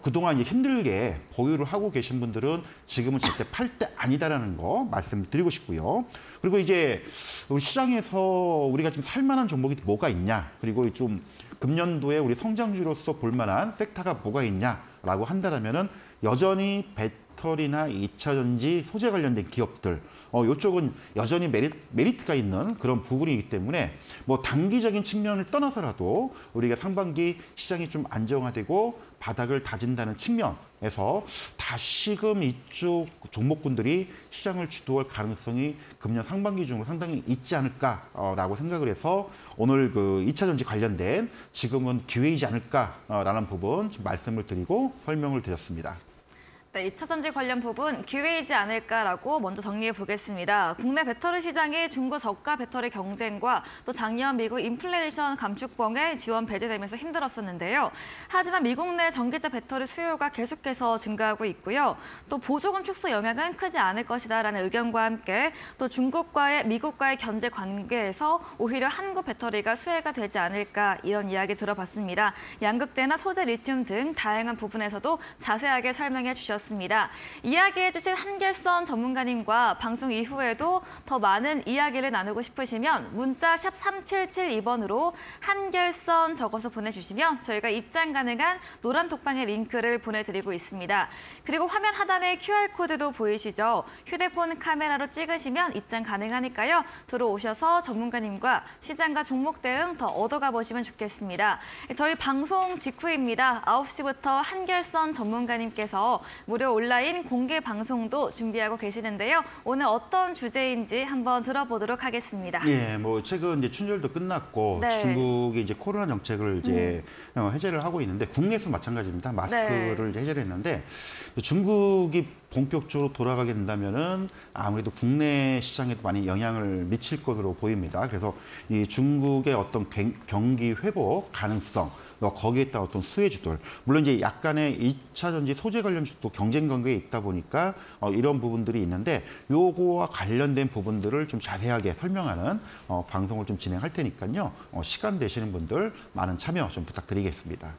그동안 힘들게 보유를 하고 계신 분들은 지금은 절대 팔 때 아니다라는 거 말씀드리고 싶고요. 그리고 이제 우리 시장에서 우리가 좀 살만한 종목이 뭐가 있냐, 그리고 좀 금년도에 우리 성장주로서 볼만한 섹터가 뭐가 있냐라고 한다면은 여전히 배터리나 2차 전지 소재 관련된 기업들, 이쪽은 여전히 메리트가 있는 그런 부분이기 때문에 뭐 단기적인 측면을 떠나서라도 우리가 상반기 시장이 좀 안정화되고 바닥을 다진다는 측면에서 다시금 이쪽 종목군들이 시장을 주도할 가능성이 금년 상반기 중으로 상당히 있지 않을까라고 생각을 해서 오늘 그 2차 전지 관련된 지금은 기회이지 않을까라는 부분 좀 말씀을 드리고 설명을 드렸습니다. 네, 2차 전지 관련 부분 기회이지 않을까라고 먼저 정리해 보겠습니다. 국내 배터리 시장이 중고 저가 배터리 경쟁과 또 작년 미국 인플레이션 감축법에 지원 배제되면서 힘들었었는데요. 하지만 미국 내 전기차 배터리 수요가 계속해서 증가하고 있고요. 또 보조금 축소 영향은 크지 않을 것이다라는 의견과 함께 또 중국과의 미국과의 견제 관계에서 오히려 한국 배터리가 수혜가 되지 않을까, 이런 이야기 들어봤습니다. 양극재나 소재 리튬 등 다양한 부분에서도 자세하게 설명해 주셨습니다. 종목이었습니다. 이야기해주신 한결선 전문가님과 방송 이후에도 더 많은 이야기를 나누고 싶으시면 문자 샵 3772번으로 한결선 적어서 보내주시면 저희가 입장 가능한 노란 톡방의 링크를 보내드리고 있습니다. 그리고 화면 하단에 QR코드도 보이시죠? 휴대폰 카메라로 찍으시면 입장 가능하니까요. 들어오셔서 전문가님과 시장과 종목 대응 더 얻어가 보시면 좋겠습니다. 저희 방송 직후입니다. 9시부터 한결선 전문가님께서 무료 온라인 공개 방송도 준비하고 계시는데요. 오늘 어떤 주제인지 한번 들어보도록 하겠습니다. 예, 뭐 최근 이제 춘절도 끝났고 네. 중국이 이제 코로나 정책을 이제 해제를 하고 있는데 국내에서 마찬가지입니다. 마스크를 이제 해제를 했는데 중국이 본격적으로 돌아가게 된다면은 아무래도 국내 시장에도 많이 영향을 미칠 것으로 보입니다. 그래서 이 중국의 어떤 경기 회복 가능성, 거기에 따른 어떤 수혜주들, 물론 이제 약간의 2차 전지 소재 관련주도 경쟁 관계에 있다 보니까 이런 부분들이 있는데 요거와 관련된 부분들을 좀 자세하게 설명하는 방송을 좀 진행할 테니까요. 시간 되시는 분들 많은 참여 좀 부탁드리겠습니다.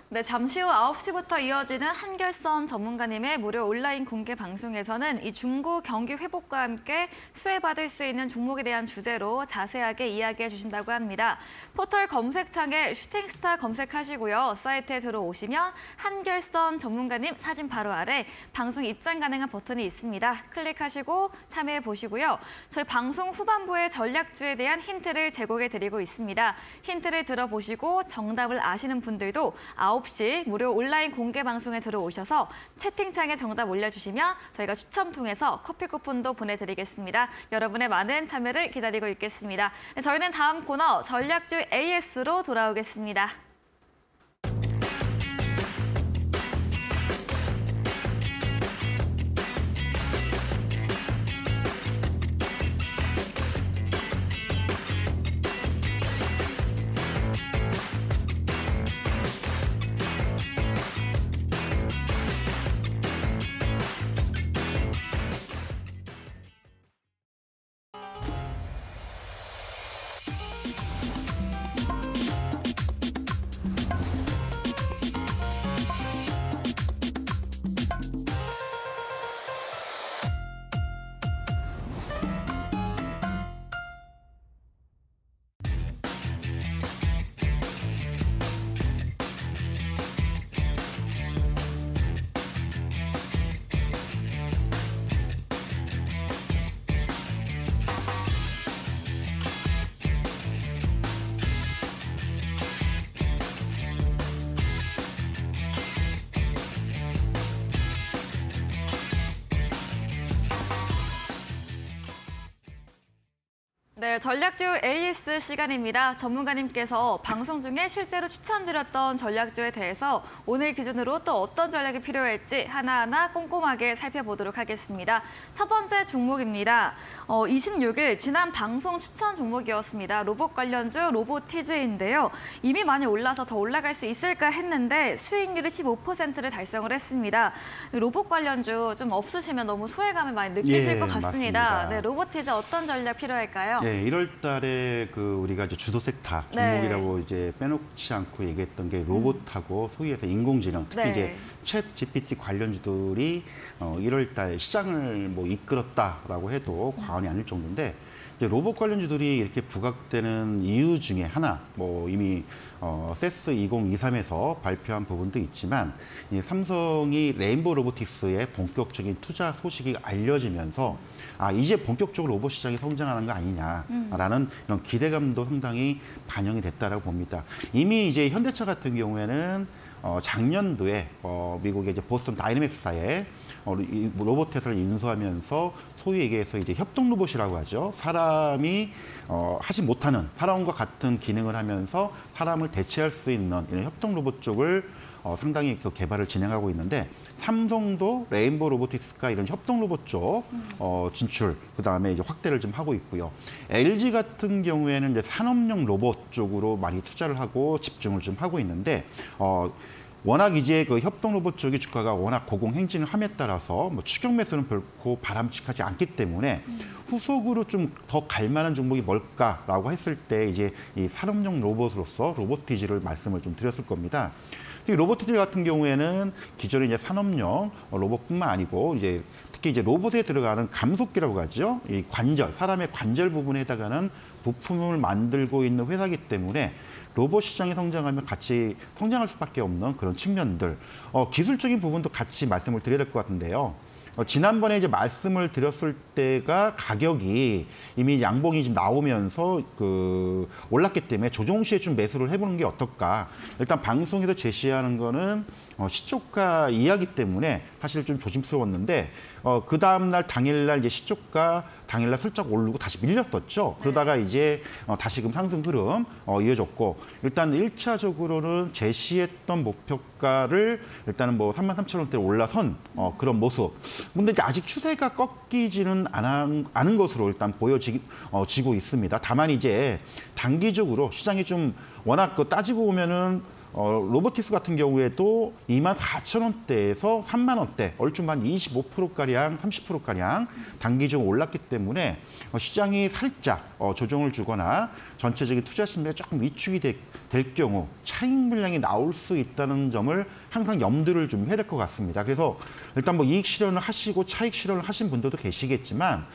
네, 잠시 후 9시부터 이어지는 한결선 전문가님의 무료 온라인 공개 방송에서는 이 중국 경기 회복과 함께 수혜받을 수 있는 종목에 대한 주제로 자세하게 이야기해 주신다고 합니다. 포털 검색창에 슈팅스타 검색하시고요. 사이트에 들어오시면 한결선 전문가님 사진 바로 아래 방송 입장 가능한 버튼이 있습니다. 클릭하시고 참여해 보시고요. 저희 방송 후반부에 전략주에 대한 힌트를 제공해 드리고 있습니다. 힌트를 들어보시고 정답을 아시는 분들도 9시 무료 온라인 공개 방송에 들어오셔서 채팅창에 정답 올려주시면 저희가 추첨 통해서 커피 쿠폰도 보내드리겠습니다. 여러분의 많은 참여를 기다리고 있겠습니다. 네, 저희는 다음 코너 전략주 AS로 돌아오겠습니다. 네, 전략주 AS 시간입니다. 전문가님께서 방송 중에 실제로 추천드렸던 전략주에 대해서 오늘 기준으로 또 어떤 전략이 필요할지 하나하나 꼼꼼하게 살펴보도록 하겠습니다. 첫 번째 종목입니다. 26일 지난 방송 추천 종목이었습니다. 로봇 관련주 로보티즈인데요. 이미 많이 올라서 더 올라갈 수 있을까 했는데 수익률이 15%를 달성을 했습니다. 로봇 관련주 좀 없으시면 너무 소외감을 많이 느끼실 것 같습니다. 맞습니다. 네, 로보티즈 어떤 전략 필요할까요? 네, 1월 달에 우리가 이제 주도 섹터 종목이라고 이제 빼놓지 않고 얘기했던 게 로봇하고 소위 해서 인공지능, 특히 이제 챗 GPT 관련주들이 1월 달 시장을 뭐 이끌었다라고 해도 과언이 아닐 정도인데 이제 로봇 관련주들이 이렇게 부각되는 이유 중에 하나, 뭐 이미 세스 2023에서 발표한 부분도 있지만 이 삼성이 레인보우 로보틱스의 본격적인 투자 소식이 알려지면서 이제 본격적으로 로봇 시장이 성장하는 거 아니냐라는 이런 기대감도 상당히 반영이 됐다라고 봅니다. 이미 이제 현대차 같은 경우에는 작년도에 미국의 이제 보스턴 다이내믹스사에 로봇회사를 인수하면서 소위 얘기해서 이제 협동 로봇이라고 하죠. 사람이 하지 못하는 사람과 같은 기능을 하면서 사람을 대체할 수 있는 이런 협동 로봇 쪽을 상당히 그 개발을 진행하고 있는데 삼성도 레인보우 로보틱스가 이런 협동 로봇 쪽 진출, 그다음에 이제 확대를 좀 하고 있고요. LG 같은 경우에는 이제 산업용 로봇 쪽으로 많이 투자를 하고 집중을 좀 하고 있는데 워낙 이제 그 협동 로봇 쪽의 주가가 워낙 고공행진을 함에 따라서 뭐 추격 매수는 결코 바람직하지 않기 때문에 후속으로 좀 더 갈만한 종목이 뭘까라고 했을 때 이제 이 산업용 로봇으로서 로보티즈를 말씀을 좀 드렸을 겁니다. 로보티즈 같은 경우에는 기존의 이제 산업용 로봇뿐만 아니고 이제 특히 이제 로봇에 들어가는 감속기라고 하죠. 이 관절, 사람의 관절 부분에 해당하는 부품을 만들고 있는 회사이기 때문에 로봇 시장이 성장하면 같이 성장할 수밖에 없는 그런 측면들, 기술적인 부분도 같이 말씀을 드려야 될 것 같은데요. 지난번에 이제 말씀을 드렸을 때가 가격이 이미 양봉이 지금 나오면서 올랐기 때문에 조정 시에 좀 매수를 해보는 게 어떨까. 일단 방송에서 제시하는 거는 시초가 이하기 때문에 사실 좀 조심스러웠는데 그 다음날 당일날 이제 시초가 당일날 슬쩍 오르고 다시 밀렸었죠. 그러다가 이제 다시금 상승 흐름 이어졌고 일단 1차적으로는 제시했던 목표가를 일단은 뭐 33,000원대로 올라선 그런 모습. 근데 이제 아직 추세가 꺾이지는 않은 것으로 일단 보여지고 있습니다. 다만 이제 단기적으로 시장이 좀 워낙 따지고 보면은 로보티스 같은 경우에도 24,000원대에서 3만 원대, 얼추 한 25%가량, 30%가량 단기적으로 올랐기 때문에 시장이 살짝 조정을 주거나 전체적인 투자 심리가 조금 위축이 될 경우 차익 물량이 나올 수 있다는 점을 항상 염두를 좀 해야 될 것 같습니다. 그래서 일단 뭐 이익 실현을 하시고 차익 실현을 하신 분들도 계시겠지만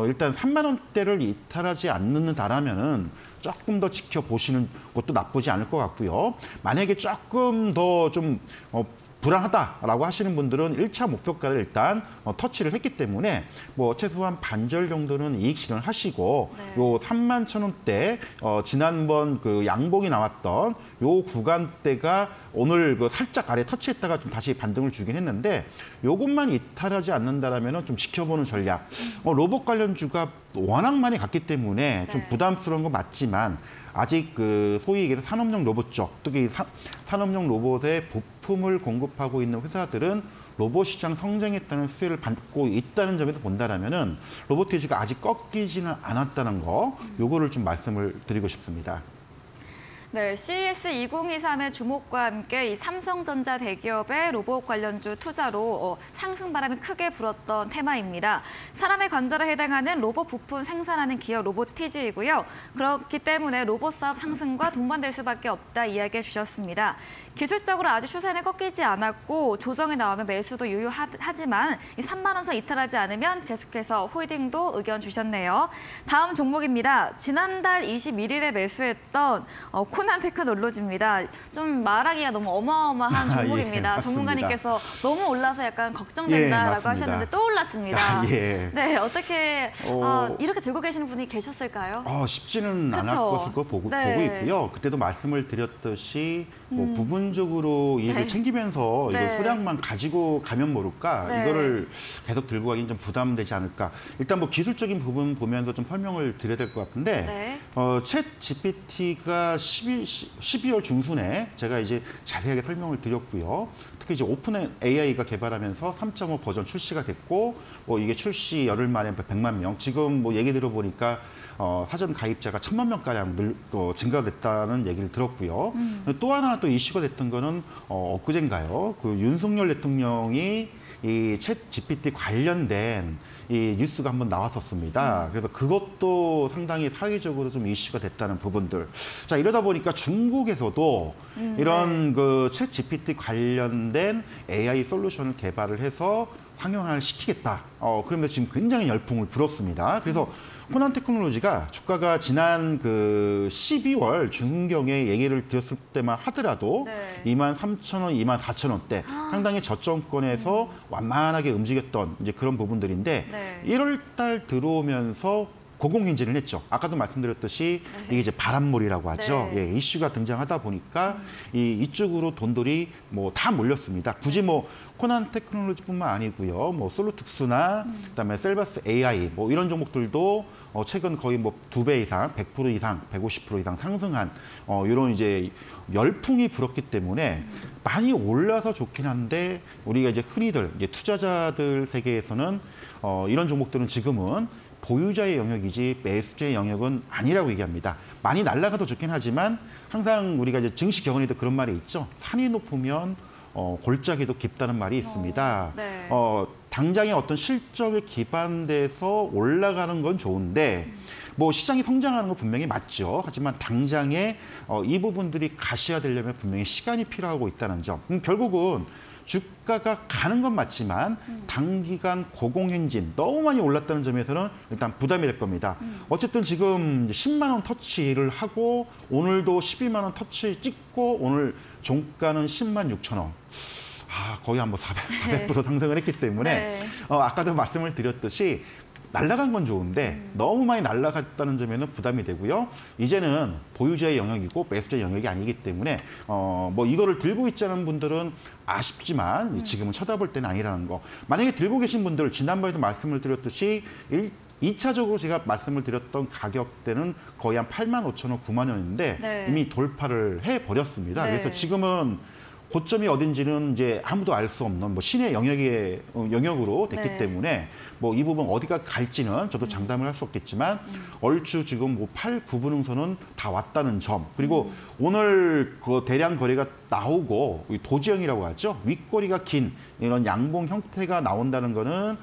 일단 3만 원대를 이탈하지 않는다라면은 조금 더 지켜보시는 것도 나쁘지 않을 것 같고요. 만약에 조금 더 좀 불안하다라고 하시는 분들은 1차 목표가를 일단 터치를 했기 때문에 뭐 최소한 반절 정도는 이익 실현을 하시고 요 31,000원대 지난번 그 양봉이 나왔던 요 구간대가 오늘 살짝 아래 터치했다가 좀 다시 반등을 주긴 했는데 요것만 이탈하지 않는다라면은 좀 지켜보는 전략. 로봇 관련주가 워낙 많이 갔기 때문에 좀 부담스러운 건 맞지만 아직 소위 얘기해서 산업용 로봇 쪽, 특히 산업용 로봇의 부품을 공급하고 있는 회사들은 로봇 시장 성장했다는 수혜를 받고 있다는 점에서 본다라면은 로보티즈가 아직 꺾이지는 않았다는 거, 요거를 좀 말씀을 드리고 싶습니다. 네, CES 2023의 주목과 함께 이 삼성전자 대기업의 로봇 관련주 투자로 상승 바람이 크게 불었던 테마입니다. 사람의 관절에 해당하는 로봇 부품 생산하는 기업 로보티즈이고요. 그렇기 때문에 로봇 사업 상승과 동반될 수밖에 없다 이야기해 주셨습니다. 기술적으로 아주 추세는 꺾이지 않았고 조정이 나오면 매수도 유효하지만 이 3만 원선 이탈하지 않으면 계속해서 홀딩도 의견 주셨네요. 다음 종목입니다. 지난달 21일에 매수했던 코난 테크놀로지입니다. 좀 말하기가 너무 어마어마한 종목입니다. 예, 전문가님께서 너무 올라서 약간 걱정된다라고 하셨는데 또 올랐습니다. 예. 네, 어떻게 이렇게 들고 계시는 분이 계셨을까요? 쉽지는 않았을 거 보고 있고요. 그때도 말씀을 드렸듯이 뭐 부분적으로 이익을 챙기면서 이거 소량만 가지고 가면 모를까 이거를 계속 들고 가기는 좀 부담되지 않을까. 일단 뭐 기술적인 부분 보면서 좀 설명을 드려야 될 것 같은데 챗 GPT가 12월 중순에 제가 이제 자세하게 설명을 드렸고요. 특히 이제 오픈 AI가 개발하면서 3.5 버전 출시가 됐고 이게 출시 열흘 만에 100만 명. 지금 뭐 얘기 들어보니까 사전 가입자가 1,000만 명가량 증가됐다는 얘기를 들었고요. 또 하나 또 이슈가 됐던 거는 엊그젠가요. 그 윤석열 대통령이 이 챗 GPT 관련된 이 뉴스가 한번 나왔었습니다. 그래서 그것도 상당히 사회적으로 좀 이슈가 됐다는 부분들. 자, 이러다 보니까 중국에서도 이런 그 챗 GPT 관련된 AI 솔루션을 개발을 해서 상용화를 시키겠다. 그러면서 지금 굉장히 열풍을 불었습니다. 그래서 코난 테크놀로지가 주가가 지난 12월 중경에 얘기를 드렸을 때만 하더라도 23,000원, 24,000원대 상당히 저점권에서 완만하게 움직였던 이제 그런 부분들인데 1월 달 들어오면서 고공행진을 했죠. 아까도 말씀드렸듯이 이게 이제 바람몰이라고 하죠. 예, 이슈가 등장하다 보니까 이쪽으로 돈들이 뭐 다 몰렸습니다. 굳이 뭐 코난 테크놀로지뿐만 아니고요. 뭐 솔루특수나 그다음에 셀바스 AI 뭐 이런 종목들도 최근 거의 뭐 2배 이상, 100% 이상, 150% 이상 상승한 이런 이제 열풍이 불었기 때문에 많이 올라서 좋긴 한데 우리가 이제 흔히들 이제 투자자들 세계에서는 이런 종목들은 지금은 보유자의 영역이지 매수자의 영역은 아니라고 얘기합니다. 많이 날아가도 좋긴 하지만 항상 우리가 이제 증시 경험에도 그런 말이 있죠. 산이 높으면 골짜기도 깊다는 말이 있습니다. 당장의 어떤 실적에 기반돼서 올라가는 건 좋은데 뭐 시장이 성장하는 거 분명히 맞죠. 하지만 당장에 이 부분들이 가시화되려면 분명히 시간이 필요하고 있다는 점. 결국은 주가가 가는 건 맞지만 단기간 고공행진 너무 많이 올랐다는 점에서는 일단 부담이 될 겁니다. 어쨌든 지금 10만 원 터치를 하고 오늘도 12만 원 터치 찍고 오늘 종가는 10만 6천 원. 거의 한 뭐 400% 상승을 했기 때문에 네. 아까도 말씀을 드렸듯이 날아간 건 좋은데 너무 많이 날아갔다는 점에는 부담이 되고요. 이제는 보유자의 영역이고 매수자의 영역이 아니기 때문에 뭐 이거를 들고 있자는 분들은 아쉽지만 지금은 쳐다볼 때는 아니라는 거. 만약에 들고 계신 분들 지난번에도 말씀을 드렸듯이 2차적으로 제가 말씀을 드렸던 가격대는 거의 한 8만 5천 원, 9만 원인데 네. 이미 돌파를 해버렸습니다. 네. 그래서 지금은 고점이 어딘지는 이제 아무도 알 수 없는 뭐 신의 영역으로 됐기 네. 때문에 뭐 이 부분 어디가 갈지는 저도 장담을 할 수 없겠지만 얼추 지금 뭐 8, 9분응선은 다 왔다는 점. 그리고 오늘 그 대량 거래가 나오고 도지형이라고 하죠. 윗꼬리가 긴 이런 양봉 형태가 나온다는 거는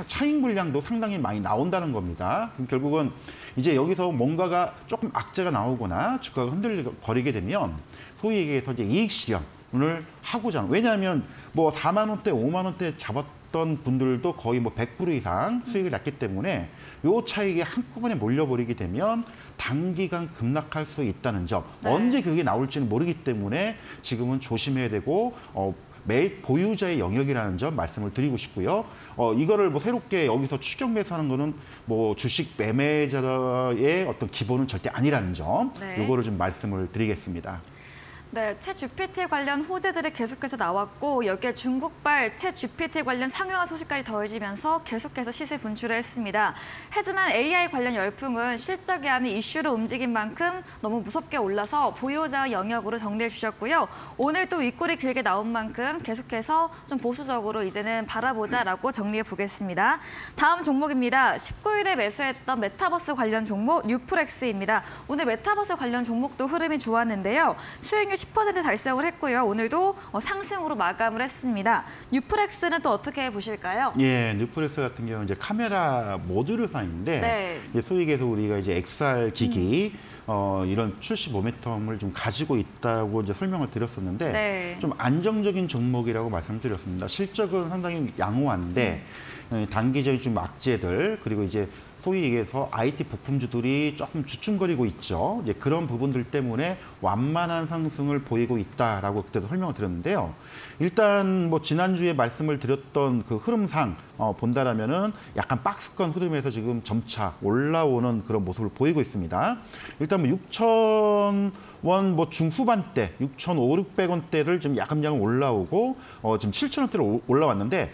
차익 물량도 상당히 많이 나온다는 겁니다. 그럼 결국은 이제 여기서 뭔가가 조금 악재가 나오거나 주가가 흔들리게 되면 소위 얘기해서 이제 이익 실현 을 하고자 하는. 왜냐하면 뭐 4만 원대, 5만 원대 잡았던 분들도 거의 뭐 100% 이상 수익을 났기 때문에 요 차익에 한꺼번에 몰려버리게 되면 단기간 급락할 수 있다는 점. 네. 언제 그게 나올지는 모르기 때문에 지금은 조심해야 되고 보유자의 영역이라는 점 말씀을 드리고 싶고요. 이거를 뭐 새롭게 여기서 추격 매수하는 거는 뭐 주식 매매자의 어떤 기본은 절대 아니라는 점. 네. 이거를 좀 말씀을 드리겠습니다. 네, 챗 GPT 관련 호재들이 계속해서 나왔고 여기에 중국발 챗 GPT 관련 상용화 소식까지 더해지면서 계속해서 시세 분출을 했습니다. 하지만 AI 관련 열풍은 실적이 아닌 이슈로 움직인 만큼 너무 무섭게 올라서 보유자 영역으로 정리해 주셨고요. 오늘 또 윗골이 길게 나온 만큼 계속해서 좀 보수적으로 이제는 바라보자라고 정리해 보겠습니다. 다음 종목입니다. 19일에 매수했던 메타버스 관련 종목 뉴프렉스입니다. 오늘 메타버스 관련 종목도 흐름이 좋았는데요. 수익률 10% 달성을 했고요. 오늘도 상승으로 마감을 했습니다. 뉴프렉스는 또 어떻게 보실까요? 예, 뉴프렉스 같은 경우는 이제 카메라 모듈사인데 네. 소위 얘기해서 우리가 이제 XR 기기 이런 출시 모멘텀을 좀 가지고 있다고 이제 설명을 드렸었는데 네. 좀 안정적인 종목이라고 말씀드렸습니다. 실적은 상당히 양호한데 단기적인 좀 악재들 그리고 이제 소위 얘기해서 IT 부품주들이 조금 주춤거리고 있죠. 이제 그런 부분들 때문에 완만한 상승을 보이고 있다라고 그때도 설명을 드렸는데요. 일단 뭐 지난주에 말씀을 드렸던 그 흐름상 본다라면은 약간 박스권 흐름에서 지금 점차 올라오는 그런 모습을 보이고 있습니다. 일단 뭐 6,000원 뭐 중후반대 6,500~600원대를 좀 야금야금 올라오고 지금 7,000원대로 올라왔는데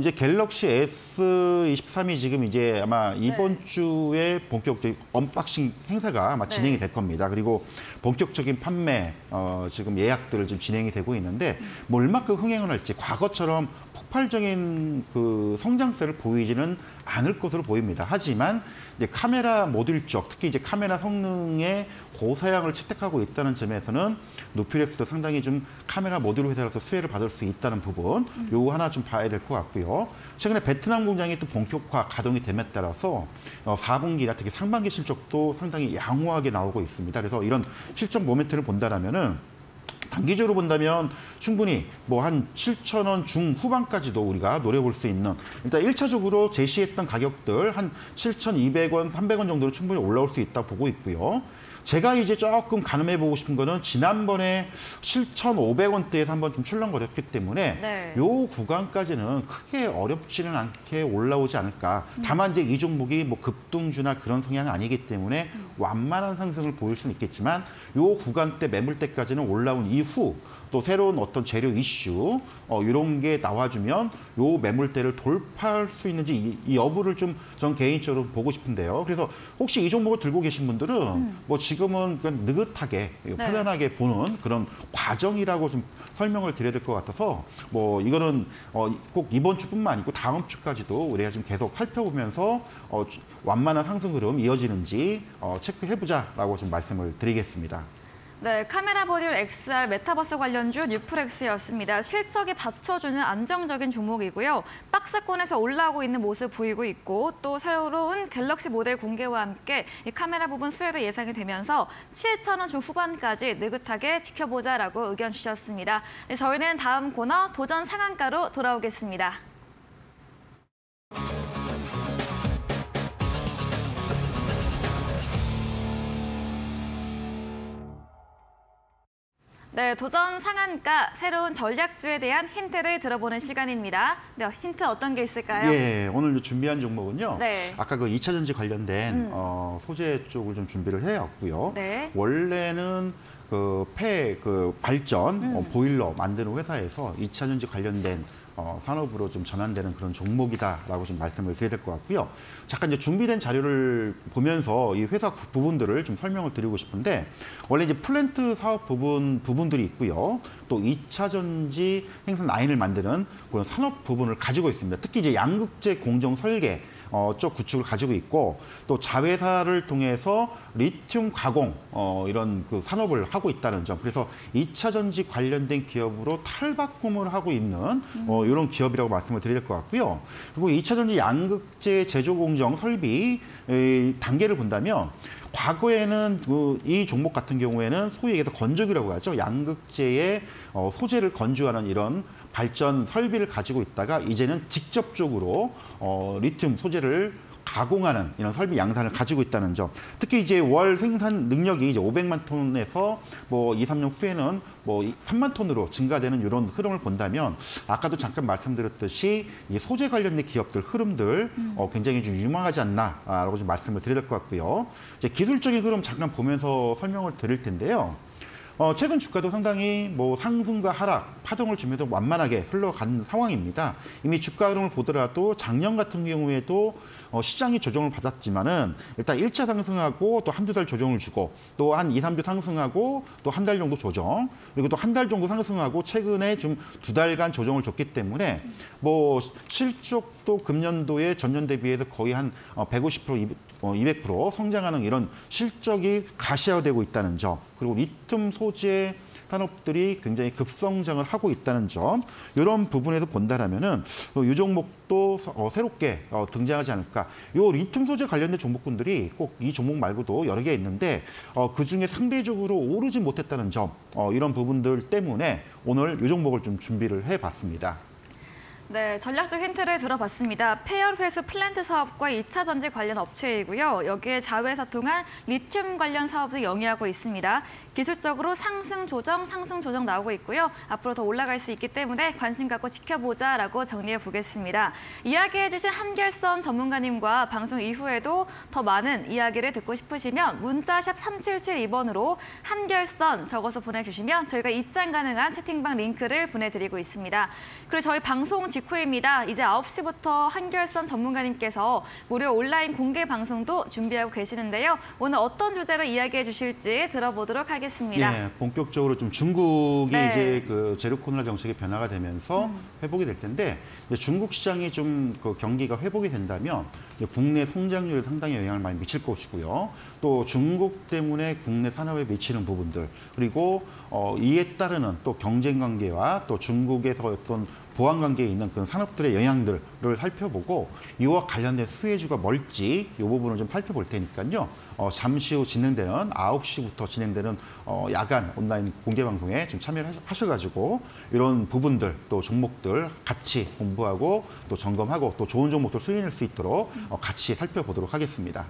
이제 갤럭시 S23이 지금 이제 아마 이번 주에 본격적인 언박싱 행사가 아마 진행이 될 겁니다. 그리고 본격적인 판매 지금 예약들을 지금 진행이 되고 있는데 뭐 얼마큼 흥행을 할지 과거처럼 폭발적인 그 성장세를 보이지는 않을 것으로 보입니다. 하지만 이제 카메라 모듈 쪽, 특히 이제 카메라 성능의 고사양을 채택하고 있다는 점에서는 누피렉스도 상당히 좀 카메라 모듈 회사로서 수혜를 받을 수 있다는 부분, 요거 하나 좀 봐야 될 것 같고요. 최근에 베트남 공장이 또 본격화 가동이 됨에 따라서 4분기나 특히 상반기 실적도 상당히 양호하게 나오고 있습니다. 그래서 이런 실적 모멘트를 본다라면은 단기적으로 본다면 충분히 뭐 한 7,000원 중후반까지도 우리가 노려볼 수 있는 일단 1차적으로 제시했던 가격들 한 7,200원, 300원 정도로 충분히 올라올 수 있다 보고 있고요. 제가 이제 조금 가늠해보고 싶은 거는 지난번에 7,500원대에서 한번 좀 출렁거렸기 때문에 요 구간까지는 크게 어렵지는 않게 올라오지 않을까. 다만 이제 이 종목이 뭐 급등주나 그런 성향은 아니기 때문에 완만한 상승을 보일 수는 있겠지만 요 구간대 매물대까지는 올라온 이후 또 새로운 어떤 재료 이슈 이런 게 나와주면 요 매물대를 돌파할 수 있는지 이 여부를 좀 전 개인적으로 보고 싶은데요. 그래서 혹시 이 종목을 들고 계신 분들은 뭐 지금은 그냥 느긋하게 편안하게 보는 그런 과정이라고 좀 설명을 드려야 될 것 같아서 뭐 이거는 꼭 이번 주뿐만 아니고 다음 주까지도 우리가 좀 계속 살펴보면서 완만한 상승 흐름 이어지는지 체크해보자라고 좀 말씀을 드리겠습니다. 네, 카메라 모듈 XR 메타버스 관련주 뉴플렉스였습니다. 실적에 받쳐주는 안정적인 종목이고요. 박스권에서 올라오고 있는 모습 보이고 있고 또 새로운 갤럭시 모델 공개와 함께 이 카메라 부분 수혜도 예상이 되면서 7,000원 중후반까지 느긋하게 지켜보자라고 의견 주셨습니다. 네, 저희는 다음 코너 도전 상한가로 돌아오겠습니다. 네, 도전 상한가 새로운 전략주에 대한 힌트를 들어보는 시간입니다. 네, 힌트 어떤 게 있을까요? 예, 오늘 준비한 종목은요. 네. 아까 그 2차 전지 관련된 소재 쪽을 좀 준비를 해왔고요. 네. 원래는 그 발전 보일러 만드는 회사에서 2차 전지 관련된 산업으로 좀 전환되는 그런 종목이다라고 좀 말씀을 드려야 될 것 같고요. 잠깐 이제 준비된 자료를 보면서 이 회사 부분들을 좀 설명을 드리고 싶은데 원래 이제 플랜트 사업 부분들이 있고요. 또 2차 전지 생산 라인을 만드는 그런 산업 부분을 가지고 있습니다. 특히 이제 양극재 공정 설계 쪽 구축을 가지고 있고 또 자회사를 통해서 리튬 가공 이런 그 산업을 하고 있다는 점. 그래서 2차 전지 관련된 기업으로 탈바꿈을 하고 있는 이런 기업이라고 말씀을 드릴 것 같고요. 그리고 2차 전지 양극재 제조 공정 설비 단계를 본다면 과거에는 이 종목 같은 경우에는 소위 얘기해서 건조기라고 하죠. 양극재의 소재를 건조하는 이런 발전 설비를 가지고 있다가 이제는 직접적으로 리튬 소재를 가공하는 이런 설비 양산을 가지고 있다는 점. 특히 이제 월 생산 능력이 이제 500만 톤에서 뭐 2, 3년 후에는 뭐 3만 톤으로 증가되는 이런 흐름을 본다면 아까도 잠깐 말씀드렸듯이 이 소재 관련된 기업들 흐름들 굉장히 좀 유망하지 않나라고 좀 말씀을 드려야 될 것 같고요. 이제 기술적인 흐름 잠깐 보면서 설명을 드릴 텐데요. 최근 주가도 상당히 뭐 상승과 하락, 파동을 주면서 완만하게 흘러간 상황입니다. 이미 주가 흐름을 보더라도 작년 같은 경우에도 시장이 조정을 받았지만은 일단 1차 상승하고 또 한두 달 조정을 주고 또 한 2, 3주 상승하고 또 한 달 정도 조정 그리고 또 한 달 정도 상승하고 최근에 좀 2달간 조정을 줬기 때문에 뭐 실적도 금년도에 전년 대비해서 거의 한 150%, 200% 성장하는 이런 실적이 가시화되고 있다는 점 그리고 리튬 소재 산업들이 굉장히 급성장을 하고 있다는 점 이런 부분에서 본다라면은 이 종목도 새롭게 등장하지 않을까. 이 리튬 소재 관련된 종목군들이 꼭 이 종목 말고도 여러 개 있는데 그 중에 상대적으로 오르지 못했다는 점 이런 부분들 때문에 오늘 이 종목을 좀 준비를 해봤습니다. 네, 전략적 힌트를 들어봤습니다. 폐열 회수 플랜트 사업과 2차 전지 관련 업체이고요. 여기에 자회사 통한 리튬 관련 사업도 영위하고 있습니다. 기술적으로 상승 조정 나오고 있고요. 앞으로 더 올라갈 수 있기 때문에 관심 갖고 지켜보자라고 정리해 보겠습니다. 이야기해 주신 한결선 전문가님과 방송 이후에도 더 많은 이야기를 듣고 싶으시면 문자샵 3772번으로 한결선 적어서 보내주시면 저희가 입장 가능한 채팅방 링크를 보내드리고 있습니다. 그리고 저희 방송 직후입니다. 이제 9시부터 한결선 전문가님께서 무료 온라인 공개 방송도 준비하고 계시는데요. 오늘 어떤 주제로 이야기해 주실지 들어보도록 하겠습니다. 예, 본격적으로 좀 중국이 이제 그 제로 코로나 정책의 변화가 되면서 회복이 될 텐데 중국 시장이 좀 그 경기가 회복이 된다면 국내 성장률에 상당히 영향을 많이 미칠 것이고요. 또 중국 때문에 국내 산업에 미치는 부분들 그리고 이에 따르는 또 경쟁 관계와 또 중국에서 어떤 보완 관계에 있는 그런 산업들의 영향들을 살펴보고 이와 관련된 수혜주가 뭘지 이 부분을 좀 살펴볼 테니까요. 잠시 후 진행되는 9시부터 진행되는 야간 온라인 공개 방송에 좀 참여를 하셔가지고 이런 부분들 또 종목들 같이 공부하고 또 점검하고 또 좋은 종목들 수익낼 수 있도록 같이 살펴보도록 하겠습니다.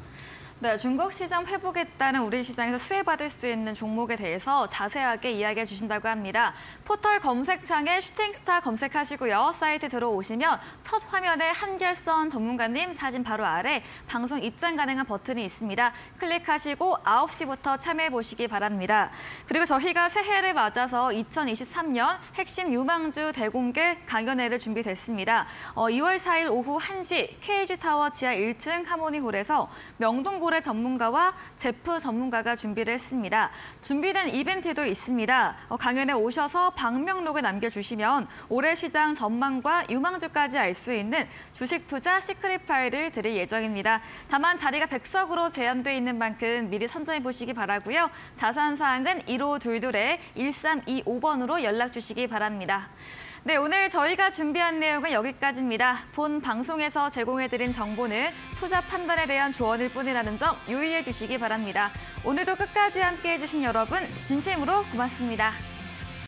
네, 중국 시장 회복에 따른 우리 시장에서 수혜받을 수 있는 종목에 대해서 자세하게 이야기해 주신다고 합니다. 포털 검색창에 슈팅스타 검색하시고요. 사이트 들어오시면 첫 화면에 한결선 전문가님 사진 바로 아래 방송 입장 가능한 버튼이 있습니다. 클릭하시고 9시부터 참여해 보시기 바랍니다. 그리고 저희가 새해를 맞아서 2023년 핵심 유망주 대공개 강연회를 준비됐습니다. 2월 4일 오후 1시 KG타워 지하 1층 하모니홀에서 명동구 고래 전문가와 제프 전문가가 준비를 했습니다. 준비된 이벤트도 있습니다. 강연에 오셔서 방명록을 남겨주시면 올해 시장 전망과 유망주까지 알 수 있는 주식 투자 시크릿 파일을 드릴 예정입니다. 다만 자리가 100석으로 제한돼 있는 만큼 미리 선점해 보시기 바라고요. 자세한 사항은 1522-1325번으로 연락 주시기 바랍니다. 네, 오늘 저희가 준비한 내용은 여기까지입니다. 본 방송에서 제공해드린 정보는 투자 판단에 대한 조언일 뿐이라는 점 유의해 주시기 바랍니다. 오늘도 끝까지 함께해 주신 여러분 진심으로 고맙습니다.